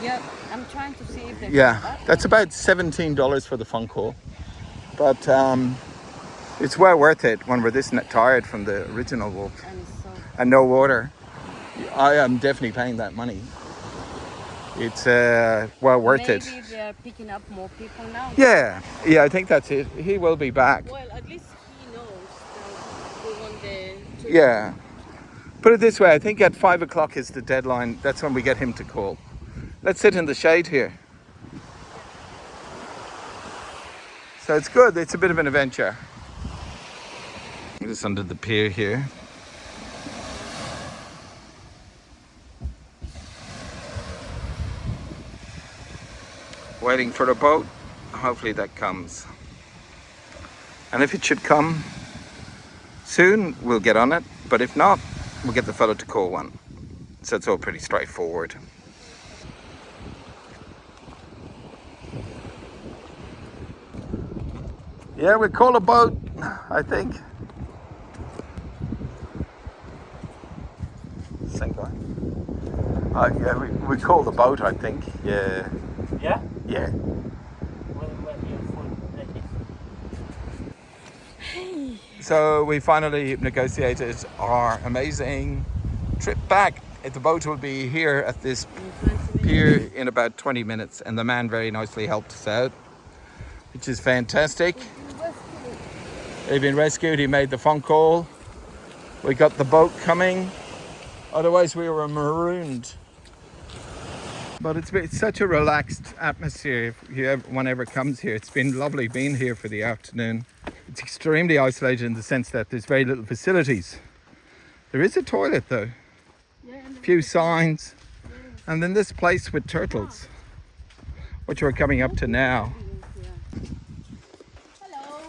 Yep. I'm trying to see if they Yeah, that's about $17 for the phone call. But it's well worth it when we're this tired from the original walk. And so And no water. I am definitely paying that money. It's well worth Maybe it. they are picking up more people now. Yeah, I think that's it. He will be back. Well, at least he knows that we want the trip. Yeah. Put it this way, I think at 5 o'clock is the deadline. That's when we get him to call. Let's sit in the shade here. So it's good. It's a bit of an adventure. Just under the pier here. Waiting for the boat. Hopefully that comes. And if it should come soon, we'll get on it. But if not, we'll get the fellow to call one. So it's all pretty straightforward. Yeah, we call a boat, I think. Same guy. Yeah, we call the boat, I think. Yeah. Yeah? Yeah. When you're full like this. So we finally negotiated our amazing trip back. The boat will be here at this pier in about 20 minutes, and the man very nicely helped us out, which is fantastic. They've been rescued. He made the phone call. We got the boat coming. Otherwise we were marooned. But it's such a relaxed atmosphere if one ever comes here. It's been lovely being here for the afternoon. It's extremely isolated in the sense that there's very little facilities. There is a toilet though. A few signs. And then this place with turtles, which we're coming up to now. Hello.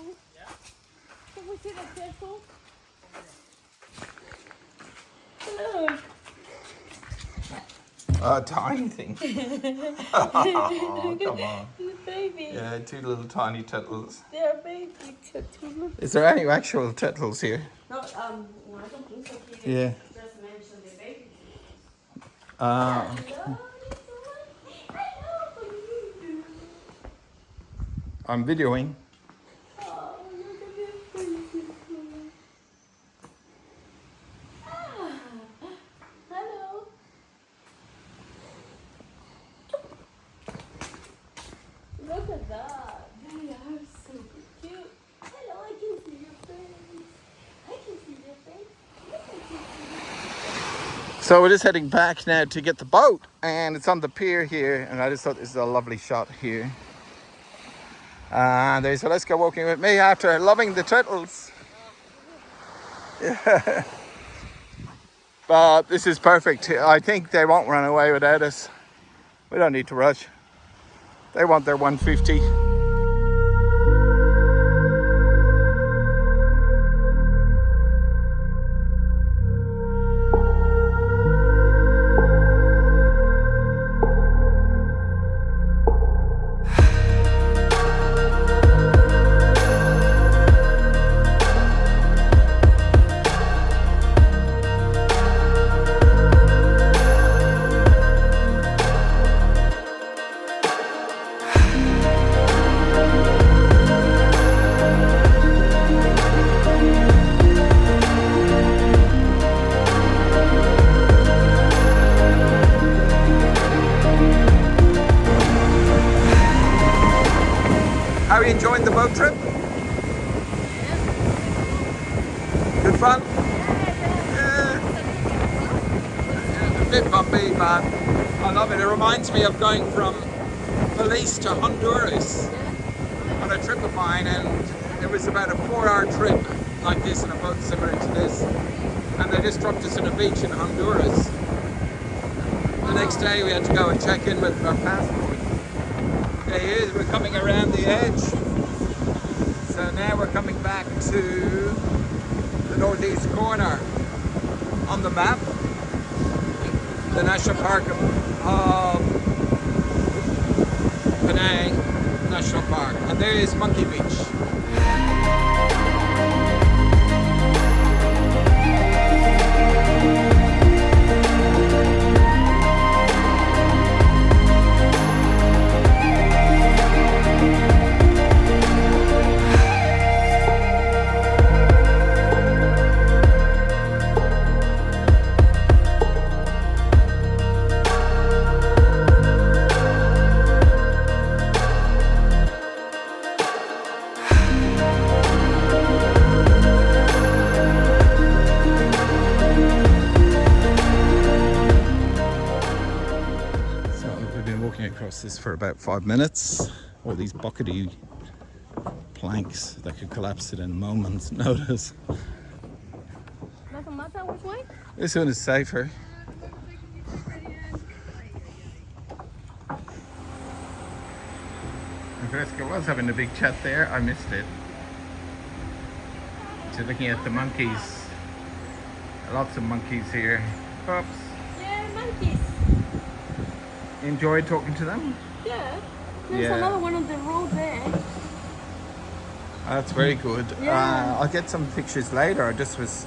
Can we see the turtle? Hello. A tiny thing. Oh, come on. The baby. Yeah, two little tiny turtles. They're baby turtles. Is there any actual turtles here? No, I don't think so. He Yeah. just mentioned the baby. I'm videoing. Oh, look at this baby. Hello. Look at that. They are super cute. Hello, I can see your face. I can see your face. Look at you. So we're just heading back now to get the boat, and it's on the pier here, and I just thought this is a lovely shot here. And so let's go walking with me after loving the turtles. Yeah. But this is perfect. I think they won't run away without us. We don't need to rush. They want their 150. How are you enjoying the boat trip? Good fun? Yeah. A bit bumpy, but I love it. It reminds me of going from Malaysia to Honduras on a trip of mine, and it was about a 4-hour trip like this in a boat similar to this. And they just dropped us on a beach in Honduras. The next day we had to go and check in with our passport. Okay, here we're coming around the edge. So now we're coming back to the northeast corner on the map. The National Park of Penang National Park. And there is Monkey Beach. across this for about 5 minutes. All these buckety planks that could collapse at a moment's notice. Doesn't matter which way? This one is safer. Francesca was having a big chat there. I missed it. She's looking at the monkeys. Lots of monkeys here. Oops. Yeah, monkeys. Enjoy talking to them? Yeah. There's Yeah. another one on the road there. That's very good. Yeah. I'll get some pictures later. I just was.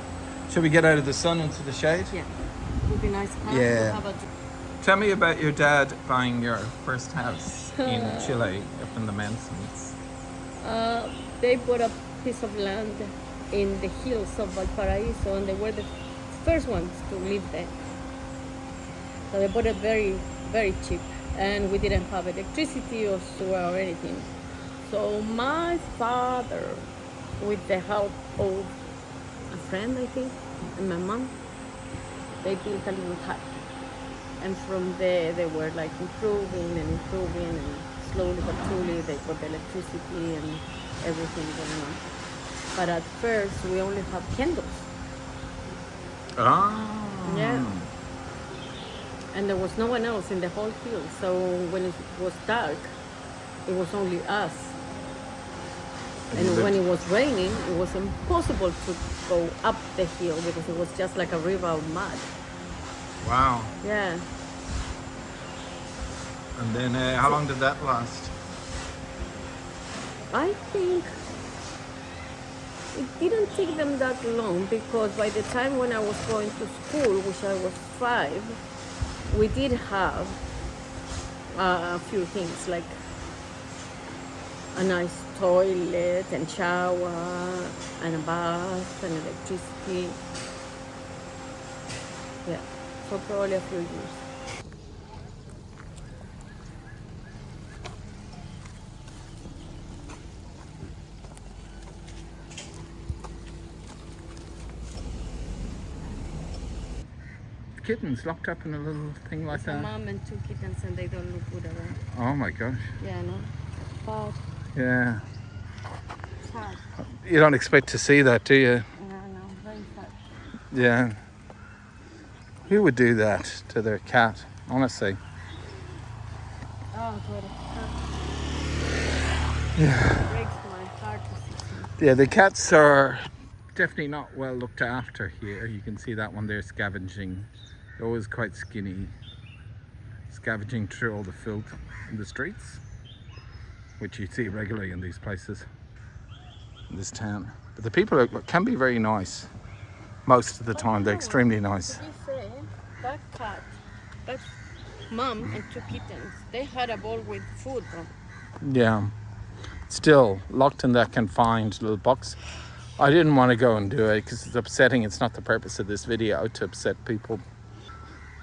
Should we get out of the sun into the shade? Yeah. It would be nice. Yeah. Have a Tell me about your dad buying your first house in Chile, up in the mountains. They bought a piece of land in the hills of Valparaiso, and they were the first ones to live there. So they bought it very, very cheap, and we didn't have electricity or sewer or anything. So my father, with the help of a friend, I think, and my mom, they built a little hut. And from there, they were like improving, and slowly but surely they got the electricity and everything going on. But at first, we only had candles. Ah. Yeah. And there was no one else in the whole field. So when it was dark, it was only us. And when it was raining, it was impossible to go up the hill because it was just like a river of mud. Wow. Yeah. And then how long did that last? I think it didn't take them that long because by the time when I was going to school, which I was 5, we did have a few things like a nice toilet and shower and a bath and electricity. Yeah, so probably a few years. Kittens locked up in a little thing like It's a that. mom and 2 kittens and they don't look good around. Oh my gosh. Yeah, no? But Yeah. it's hard. You don't expect to see that, do you? Yeah, no, very sad. Yeah. Who would do that to their cat? Honestly. Oh, God. Yeah. It breaks my heart to see. Yeah, the cats are definitely not well looked after here. You can see that one there scavenging. They're always quite skinny. Scavenging through all the filth in the streets, which you see regularly in these places, in this town. But the people can be very nice. Most of the time, they're extremely nice. To be fair, that cat, that mom and 2 kittens, they had a bowl with food, bro. Yeah. Still locked in that confined little box. I didn't want to go and do it because it's upsetting. It's not the purpose of this video to upset people.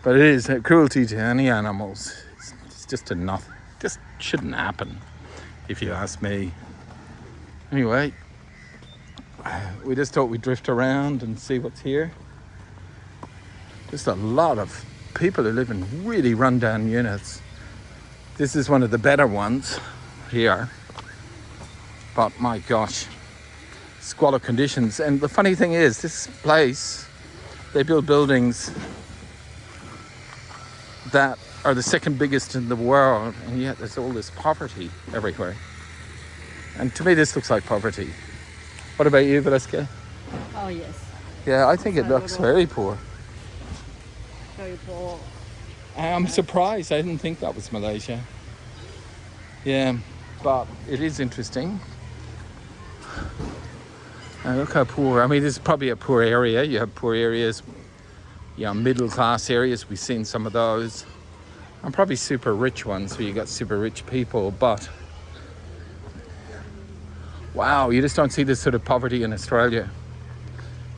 But it is a cruelty to any animals. It's just enough. Just shouldn't happen, if you ask me. Anyway, we just thought we'd drift around and see what's here. Just a lot of people who live in really rundown units. This is one of the better ones here. But my gosh, squalid conditions. And the funny thing is, this place, they build buildings that are the second biggest in the world, and yet there's all this poverty everywhere. And to me, this looks like poverty. What about you, Valeska? Oh, yes. Yeah, I think it looks very poor. Very poor. I'm surprised. I didn't think that was Malaysia. Yeah, but it is interesting. And look how poor. I mean, this is probably a poor area. You have poor areas, middle class areas. We've seen some of those. And probably super rich ones where you got super rich people. But wow, you just don't see this sort of poverty in Australia.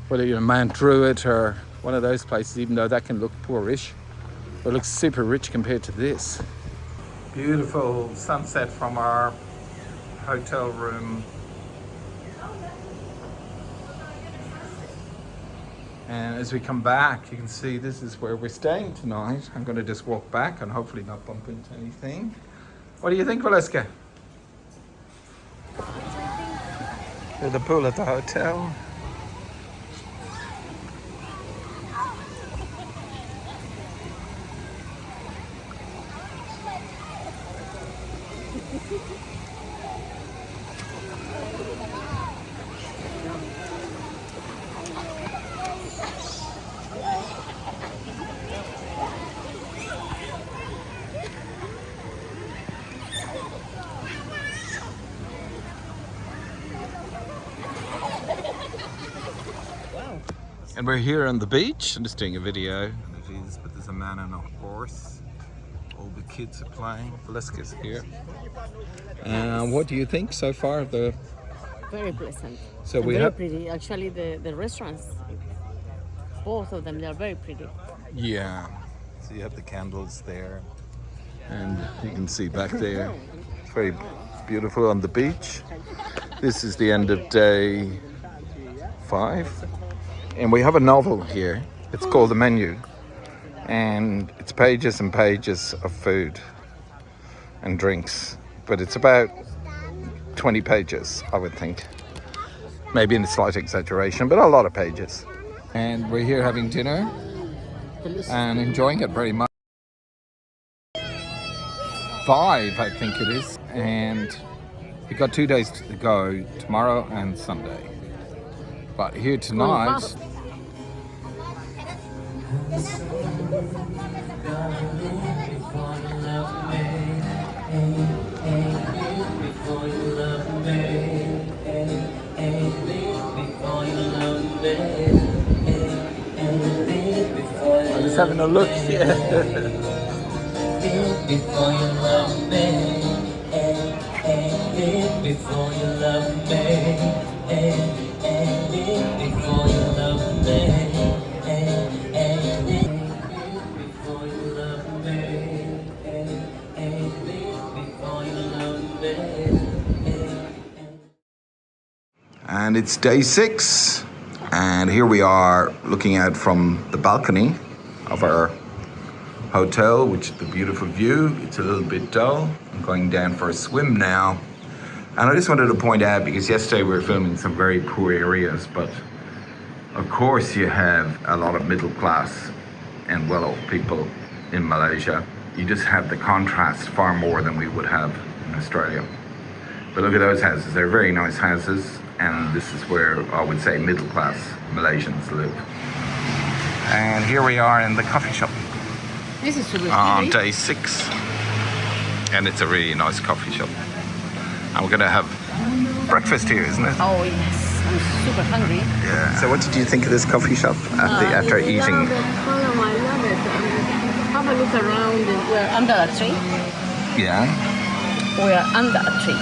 Whether you're Mount Druitt or one of those places, even though that can look poorish, but it looks super rich compared to this. Beautiful sunset from our hotel room. And as we come back, you can see this is where we're staying tonight. I'm going to just walk back and hopefully not bump into anything. What do you think, Valeska? There's the pool at the hotel. And we're here on the beach. I'm just doing a video. But there's a man on a horse. All the kids are playing. Valeska's here. What do you think so far of the? Very pleasant. So And we very have. pretty. Actually, the restaurants, both of them, they are very pretty. Yeah. So you have the candles there, and you can see back there. It's very beautiful on the beach. This is the end of day 5. And we have a novel here. It's called The Menu. And it's pages and pages of food and drinks. But it's about 20 pages, I would think. Maybe in a slight exaggeration, but a lot of pages. And we're here having dinner and enjoying it very much. 5, I think it is. And we've got 2 days to go, tomorrow and Sunday. But here tonight, I'm just having a look here. Before you love me, before you love me, before you love me, before you love me, before you love me. And it's day 6. And here we are looking out from the balcony of our hotel, which is the beautiful view. It's a little bit dull. I'm going down for a swim now. And I just wanted to point out, because yesterday we were filming some very poor areas, but of course you have a lot of middle class and well-off people in Malaysia. You just have the contrast far more than we would have in Australia. But look at those houses. They're very nice houses, and this is where I would say middle class Malaysians live. And here we are in the coffee shop This is super on pretty. day 6. And it's a really nice coffee shop. And we're gonna have breakfast here, isn't it? Oh yes, I'm super hungry. Yeah. So what did you think of this coffee shop after I eating? love it, Colum, I love it. Have a look around. We're under a tree. Yeah. We're under a tree.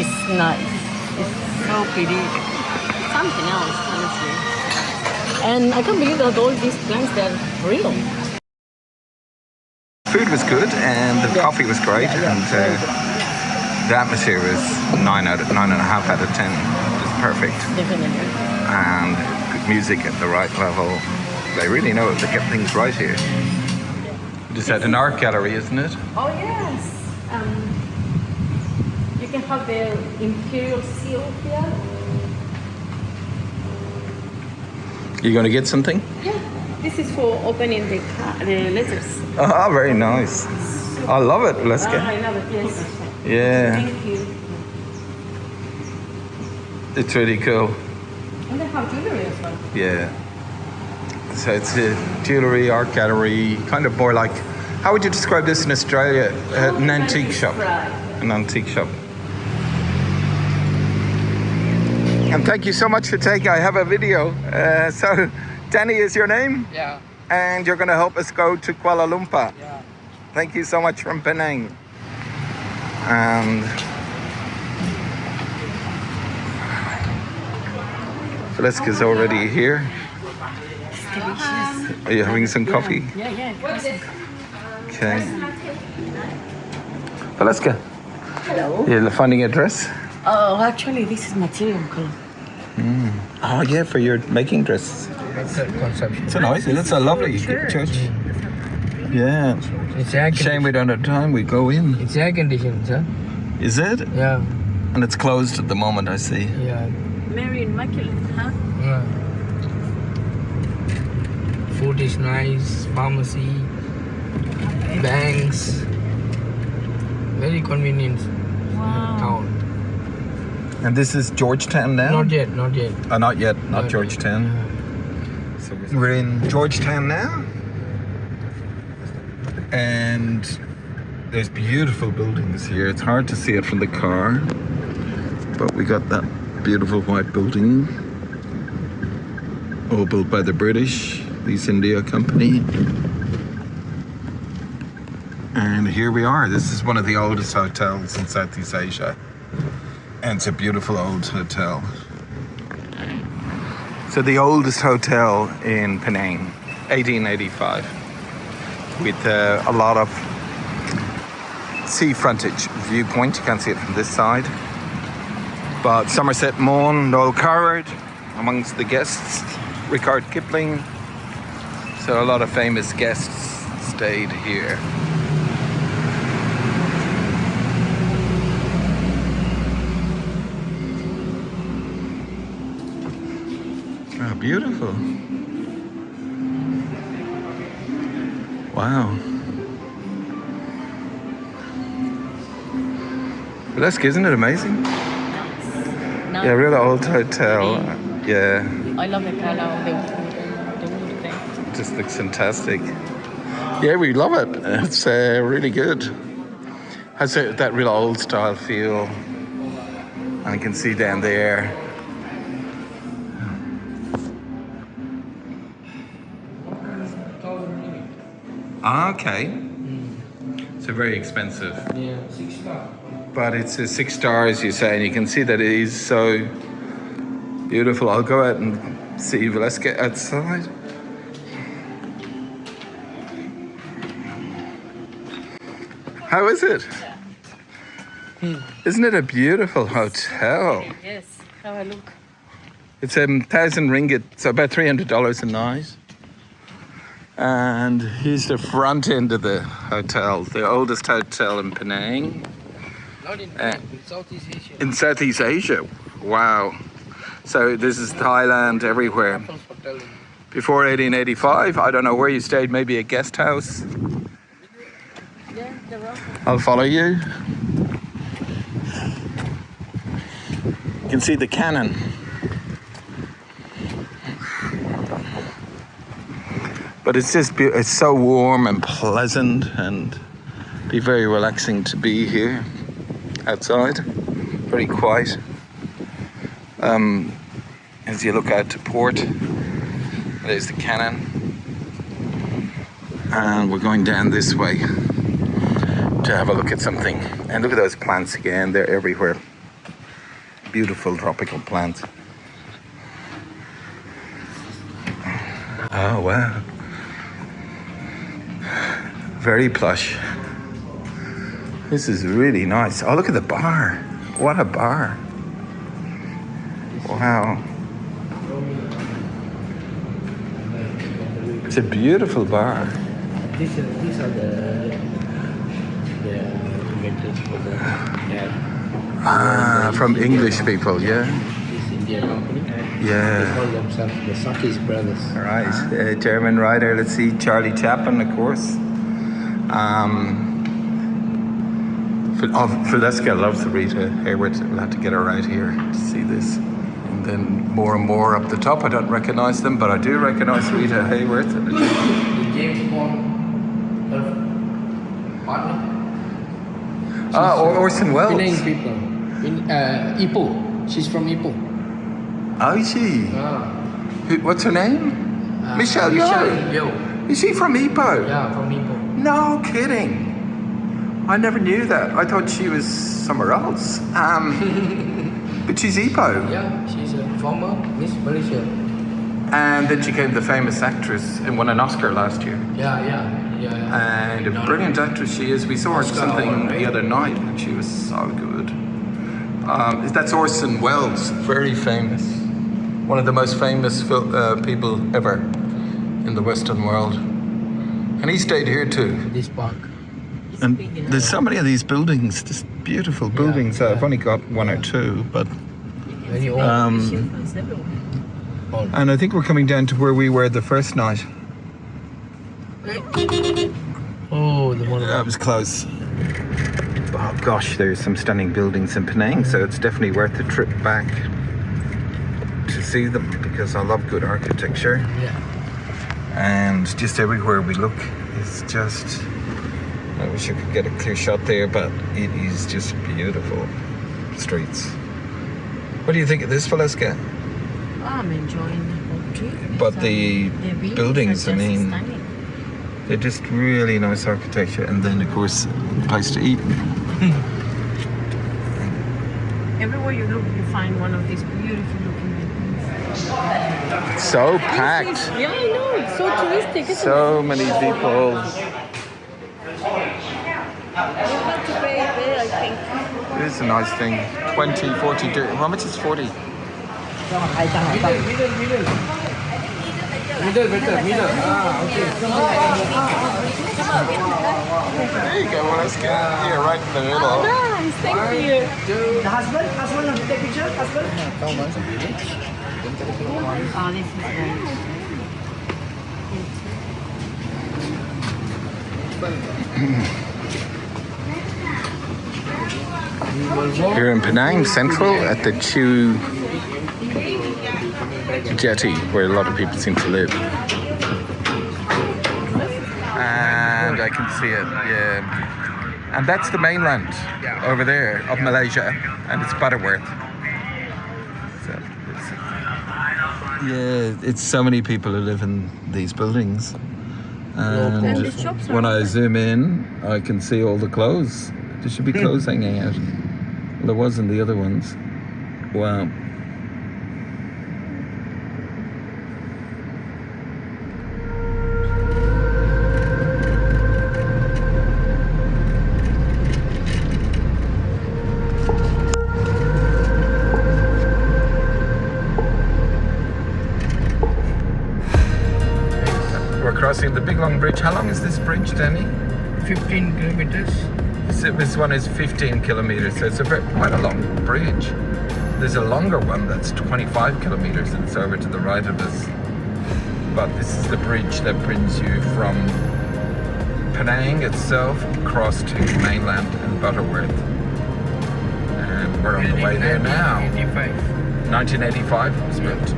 It's nice. It's so pretty. Something else, honestly. And I can't believe that all these plants, they're real. Food was good, and the coffee was great, and the atmosphere was 9.5 out of 10. Just perfect. Definitely. And good music at the right level. They really know it. They kept things right here. Just at an art gallery, isn't it? Oh yes. You can have the imperial seal here. You going to get something? Yeah. This is for opening the letters. Oh, very nice. I love it. Let's I get. love it. Yes. Yeah, Thank you. it's really cool. And they have jewelry as well. Yeah. So it's a jewellery, art gallery, kind of more like, how would you describe this in Australia? An antique shop. An antique shop. And thank you so much for taking, I have a video. So, Danny is your name? Yeah. And you're going to help us go to Kuala Lumpur. Yeah. Thank you so much from Penang. And Valeska's already here. Are you having some coffee? Yeah. Okay. Valeska, Hello. you're finding a dress? Oh, actually, this is material color. Oh yeah, for your making dress. It's a consumption. It's a nice, that's a lovely church. Yeah. It's air Shame we don't have time. We go in. It's air conditioned, sir. Is it? Yeah. And it's closed at the moment, I see. Yeah. Mary Immaculate, huh? Yeah. Food is nice. Pharmacy. Banks. Very convenient town. And this is Georgetown now? Not yet, not yet. Oh, not yet. Not Not Georgetown. yet. So we're in Georgetown now. And there's beautiful buildings here. It's hard to see it from the car. But we got that beautiful white building. All built by the British, the East India Company. And here we are. This is one of the oldest hotels in Southeast Asia. And it's a beautiful old hotel. So the oldest hotel in Penang, 1885, with a lot of sea frontage viewpoint. You can't see it from this side. But Somerset Maugham, Noel Coward, amongst the guests, Rudyard Kipling. So a lot of famous guests stayed here. Oh, beautiful. Wow. Burlesque, isn't it amazing? Now, Yeah, real old hotel. Yeah, I love the color of the wood there. just looks fantastic. Yeah, we love it. It's really good. Has that real old style feel. And you can see down there. Okay. So very expensive. Yeah, 6 star. But it's a 6 stars, you say, and you can see that it is so beautiful. I'll go out and see. But let's get outside. How is it? Isn't it a beautiful hotel? Yes, have a look. It's 1,000 ringgit, so about $300 a night. And here's the front end of the hotel, the oldest hotel in Penang. Not in Southeast Asia. In Southeast Asia. Wow. So this is Thailand everywhere. Hotel. Before 1885, I don't know where you stayed, maybe a guest house. Yeah, the rock. I'll follow you. You can see the cannon. But it's just it's so warm and pleasant and be very relaxing to be here outside. Very quiet. As you look out to port, there's the cannon. And we're going down this way to have a look at something. And look at those plants again, they're everywhere. Beautiful tropical plants. Oh, wow. Very plush. This is really nice. Oh, look at the bar. What a bar. Wow. It's a beautiful bar. These are the inventors for the From English people, yeah. this Indian company. They Yeah. call themselves the Sakis brothers. All right. German writer, let's see, Charlie Chaplin, of course. Fidesca loves Rita Hayworth. We'll have to get her right here to see this. And then more and more up the top. I don't recognize them, but I do recognize Rita Hayworth. The James Bond partner. Orson Welles. Penang people. Ipoh. She's from Ipoh. Oh, is she? What's her name? Michelle Yeoh. Yeoh. Is she from Ipoh? Yeah, from Ipoh. No kidding. I never knew that. I thought she was somewhere else. But she's Ipoh. Yeah, she's a former Miss Malaysia. And then she became the famous actress and won an Oscar last year. Yeah. And a brilliant actress she is. We saw her something the other night and she was so good. That's Orson Welles, very famous. One of the most famous people ever in the Western world. And he stayed here too. This park. And there's so many of these buildings, just beautiful buildings. I've only got one or two, but Very old. and I think we're coming down to where we were the first night. Oh, the one. That was close. Oh gosh, there's some stunning buildings in Penang, so it's definitely worth the trip back to see them because I love good architecture. Yeah. And just everywhere we look is just, I wish I could get a clear shot there, but it is just beautiful streets. What do you think of this, Valeska? I'm enjoying the whole trip. But the views buildings, are I just mean, stunning. they're just really nice architecture, and then of course, a place to eat. Everywhere you look, you find one of these beautiful looking buildings. So packed. Yeah, I know. It's so touristic. Isn't So many people. You have to pay there, I think. It is a nice thing. 20, 40 dirham. How much is 40? Middle better, middle. Ah, okay. There you go, well, let's get here right in the middle. Nice, thank you. The husband want to take picture? Husband? Oh, this is Here in Penang Central at the Chu Jetty, where a lot of people seem to live. And I can see it, yeah. And that's the mainland over there of Malaysia, and it's Butterworth. So it's so many people who live in these buildings. And And the shops are when I zoom in, I can see all the clothes. There should be clothes hanging out. Well, there was in the other ones. Wow. We're crossing the Big Long Bridge. How long is this bridge, Danny? 15 kilometers. This one is 15 kilometers, so it's quite a long bridge. There's a longer one that's 25 kilometers and it's over to the right of us. But this is the bridge that brings you from Penang itself across to mainland and Butterworth. And we're on the way there now. 1985 it was built.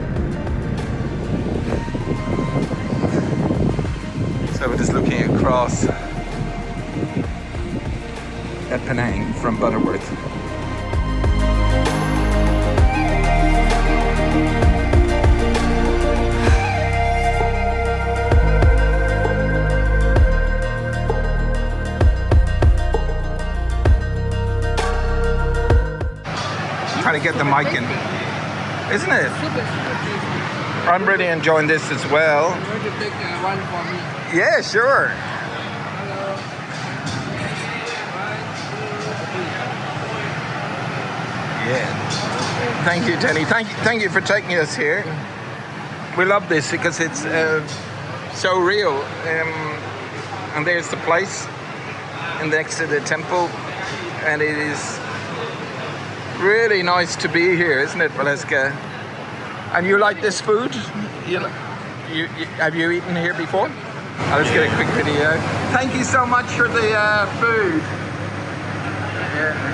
So we're just looking across at Penang from Butterworth. Trying to get the mic in, isn't it? I'm really enjoying this as well. You want to take one for me? Yeah, sure. Yeah. Thank you, Jenny. Thank you for taking us here. We love this because it's so real. And there's the place next to the temple, and it is really nice to be here, isn't it, Valeska? And you like this food? Have you eaten here before? Let's get a quick video. Thank you so much for the food. Yeah.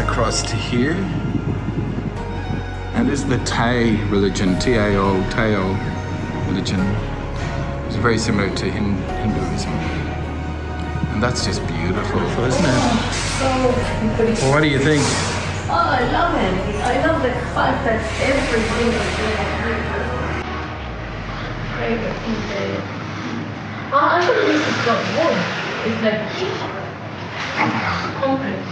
Across to here, and this is the Thai religion, T-A-O, Tao religion. It's very similar to Hinduism, and that's just beautiful, isn't it? Well, what do you think? Oh, I love it. I love the fact that everything is there. I thought this is not wood. It's like concrete.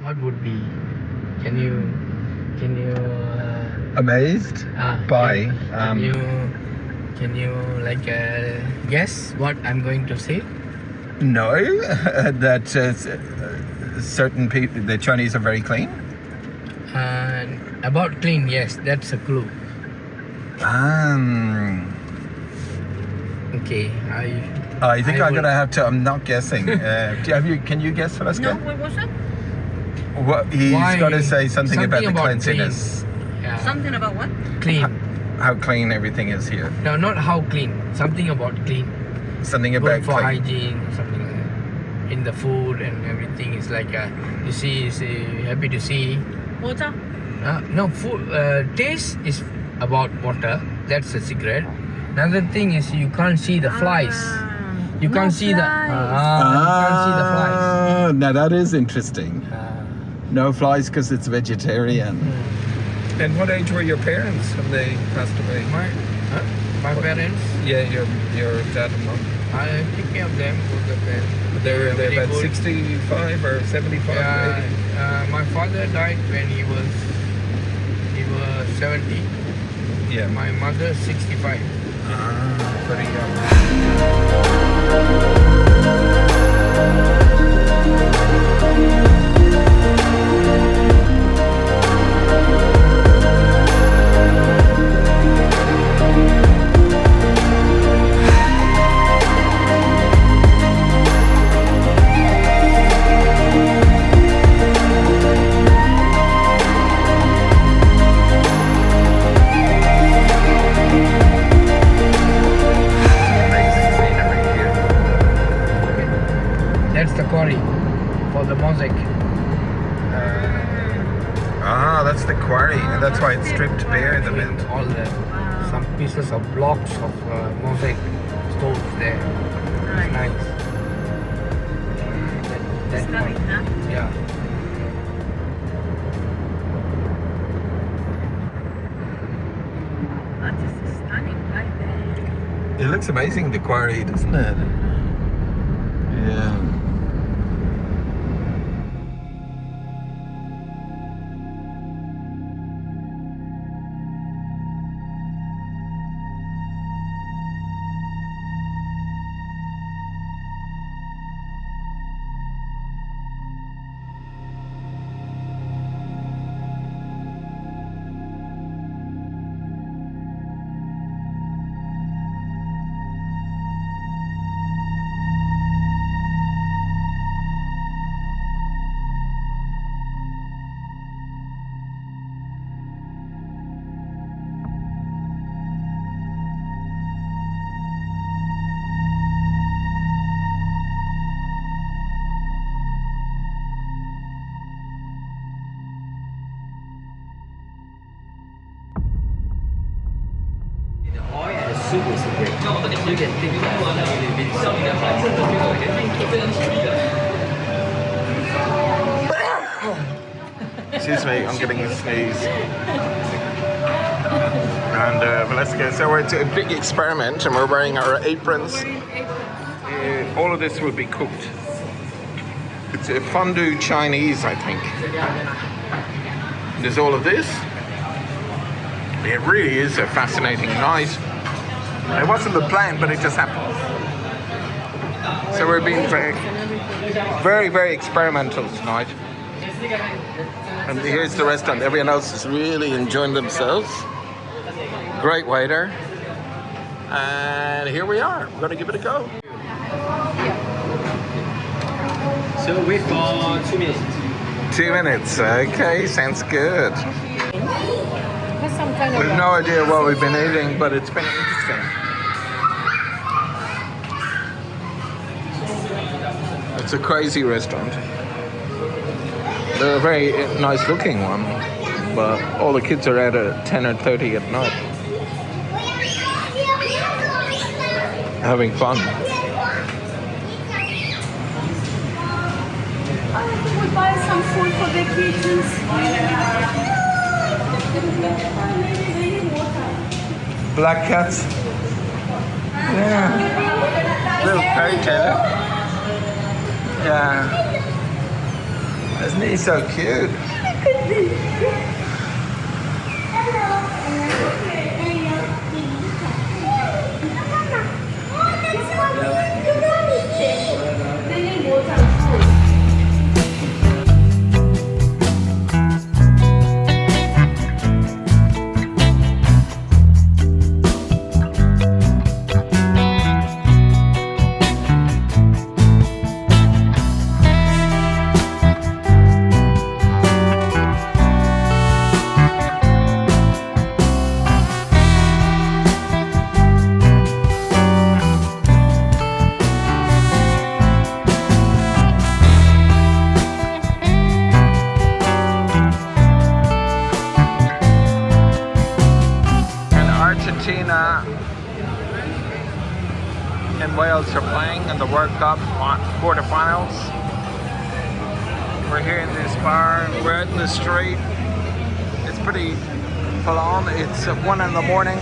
what would be? Can you Amazed by can you like guess what I'm going to say? no that certain people, the Chinese are very clean. About clean, yes, that's a clue. Okay, I think I'm will- gonna have to. I'm not guessing. Can you guess, Alaska? What was that? What he's Why- got to say something about the something about cleanliness, Yeah. Something about what? Clean. how clean everything is here. No, not how clean. Something about clean. Something about Good for clean. hygiene, something like that. In the food and everything is like you see, happy to see. Water? No, food taste is about water. That's a secret. Another thing is you can't see the flies. You can't see the you can't see the flies. Now that is interesting. No flies because it's vegetarian. And what age were your parents when they passed away? My parents, Yeah, your dad and mom. I take care of them. Both of them. They're Very about good. 65 or 75. Yeah, maybe. my father died when he was 70. Yeah. My mother 65. Pretty young. Amazing scenery here. That's the quarry for the mosaic. That's the quarry. That's why it's stripped bare the mint. All the some pieces of blocks of mosaic stones there. It's nice. That one. Yeah. That is stunning right there. It looks amazing, the quarry, doesn't it? Yeah. Excuse me, I'm getting a sneeze. And let's go. So we're to a big experiment, and we're wearing our aprons. All of this will be cooked. It's a fondue Chinese, I think. There's all of this. It really is a fascinating night. It wasn't the plan, but it just happened. So we're being very, very experimental tonight. And here's the restaurant. Everyone else is really enjoying themselves. Great waiter. And here we are. We're going to give it a go. So wait for 2 minutes. 2 minutes. Okay, sounds good. Has some kind We of have no idea what we've been eating, but it's been interesting. It's a crazy restaurant. They're a very nice looking one, but all the kids are out at 10 or 30 at night. Having fun. we buy some food for the kittens. Black cats. Yeah. Little fairy tale. Yeah. Isn't he so cute? Argentina and Wales are playing in the World Cup quarterfinals. We're here in this bar, we're out in the street. It's pretty full on. It's 1 in the morning.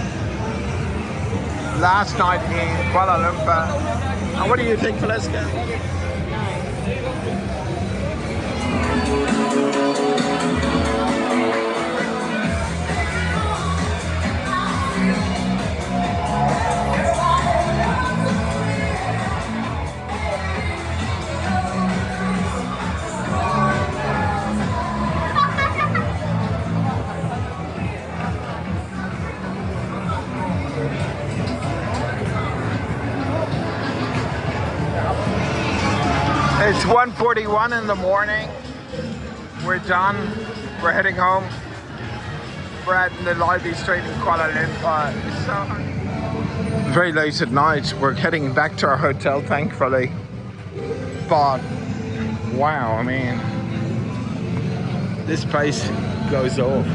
Last night in Kuala Lumpur. And what do you think, Valeska? It's 1:41 in the morning. We're done. We're heading home. We're out in the lively street in Kuala Lumpur. It's so very late at night. We're heading back to our hotel, thankfully. But wow, I mean, this place goes off.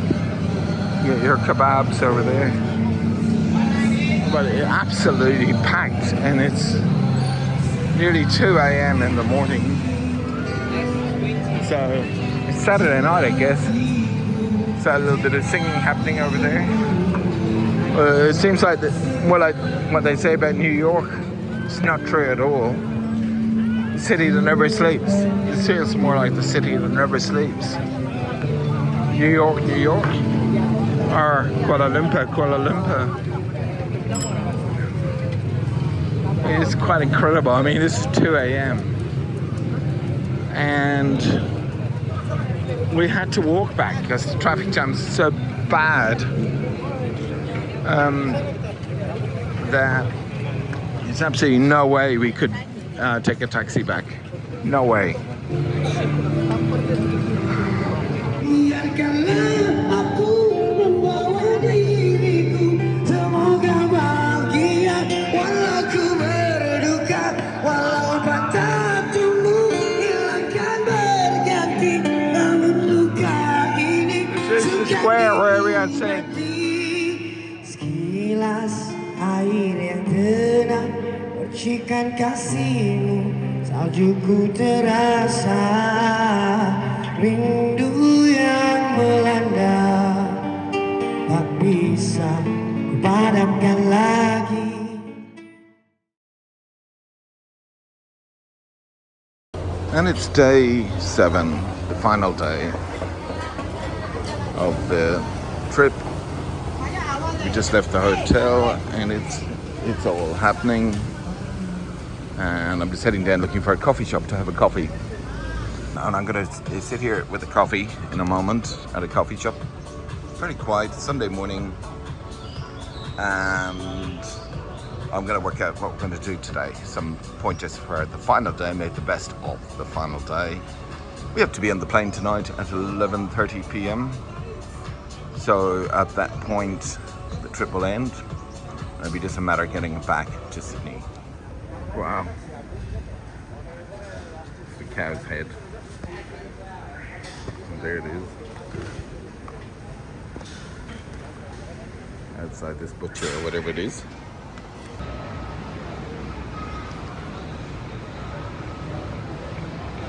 You get your kebabs over there. But it's absolutely packed, and it's nearly 2 a.m. in the morning. So it's Saturday night, I guess. So a little bit of singing happening over there. It seems like like what they say about New York, it's not true at all. The city that never sleeps. It feels more like the city that never sleeps. New York, New York. Or Kuala Lumpur, Kuala Lumpur. It's quite incredible. I mean, this is 2 a.m. and we had to walk back because the traffic jam's so bad that there's absolutely no way we could take a taxi back. No way. Where we are saying sekilas air yang tenang percikan kasihmu saljuku terasa rindu yang melanda tak bisa kupadamkan lagi. And it's day 7, the final day of the trip. We just left the hotel and it's all happening, and I'm just heading down looking for a coffee shop to have a coffee. And I'm gonna sit here with a coffee in a moment at a coffee shop. Very quiet Sunday morning, and I'm gonna work out what we're gonna do today. Some pointers for the final day, make the best of the final day. We have to be on the plane tonight at 11:30 p.m. So at that point, the trip will end. It'll be just a matter of getting back to Sydney. Wow. The cow's head. And there it is. Outside this butcher or whatever it is.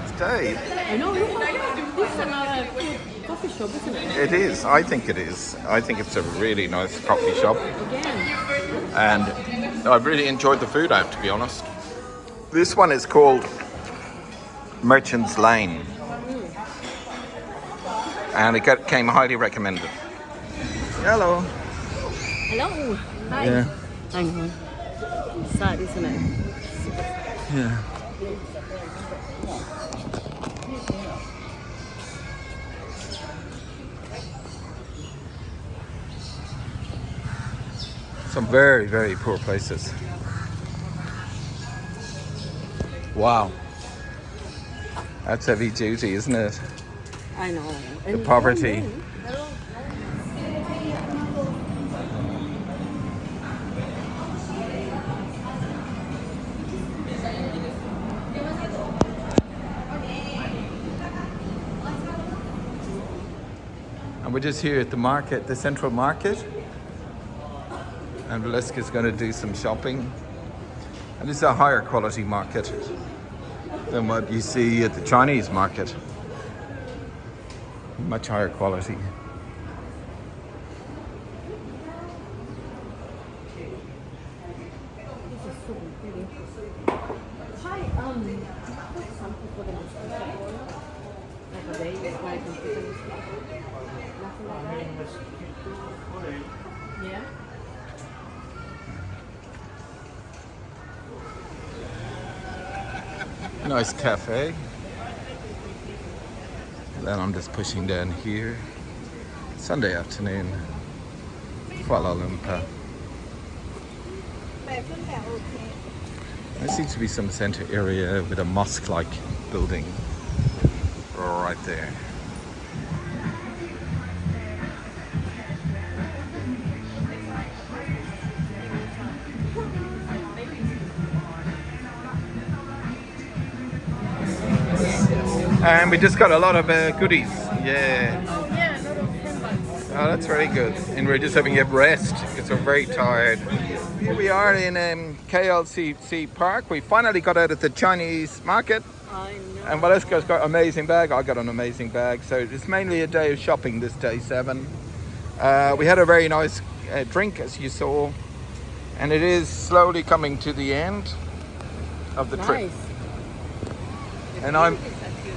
It's Dave. I know, look, this is another coffee shop, isn't it? It is. I think it is. I think it's a really nice coffee shop. Again. And I've really enjoyed the food, I have to be honest. This one is called Merchant's Lane. and it came highly recommended. Hello. Hello. Hi. Yeah. I know. Sad, isn't it? Yeah. Some very, very poor places. Wow. That's heavy duty, isn't it? I know. The poverty. And we're just here at the market, the central market. And Valeska's going to do some shopping. And this is a higher quality market than what you see at the Chinese market. Much higher quality. Hi, something for the mosquito. Like a day, like yeah. Nice cafe. Then I'm just pushing down here. Sunday afternoon, Kuala Lumpur. There seems to be some centre area with a mosque-like building right there. And we just got a lot of goodies. Yeah. Oh, that's very good. And we're just having a rest because we're very tired. Here we are in KLCC Park. We finally got out of the Chinese market. I know. And Valeska's got an amazing bag. I got an amazing bag. So it's mainly a day of shopping this day 7. We had a very nice drink, as you saw. And it is slowly coming to the end of the trip. And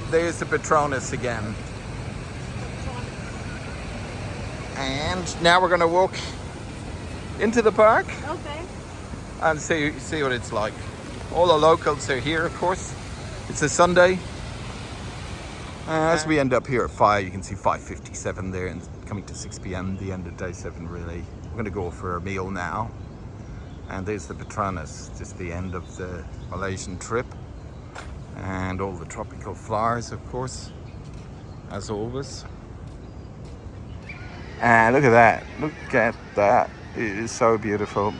there's the Patronus again. And now we're going to walk into the park. Okay. And see what it's like. All the locals are here, of course. It's a Sunday. As we end up here at 5, you can see 5:57 there, and coming to 6 p.m. the end of day 7 really. We're going to go for a meal now. And there's the Patronus, just the end of the Malaysian trip. And all the tropical flowers, of course, as always. And look at that. Look at that. It is so beautiful.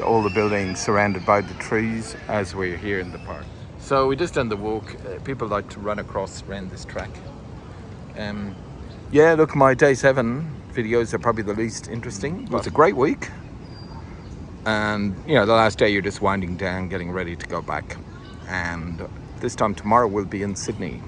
All the buildings surrounded by the trees as we're here in the park. So we just done the walk. People like to run across around this track. Yeah, look, my day 7 videos are probably the least interesting. But it's a great week. And, you know, the last day you're just winding down, getting ready to go back. And this time tomorrow we'll be in Sydney.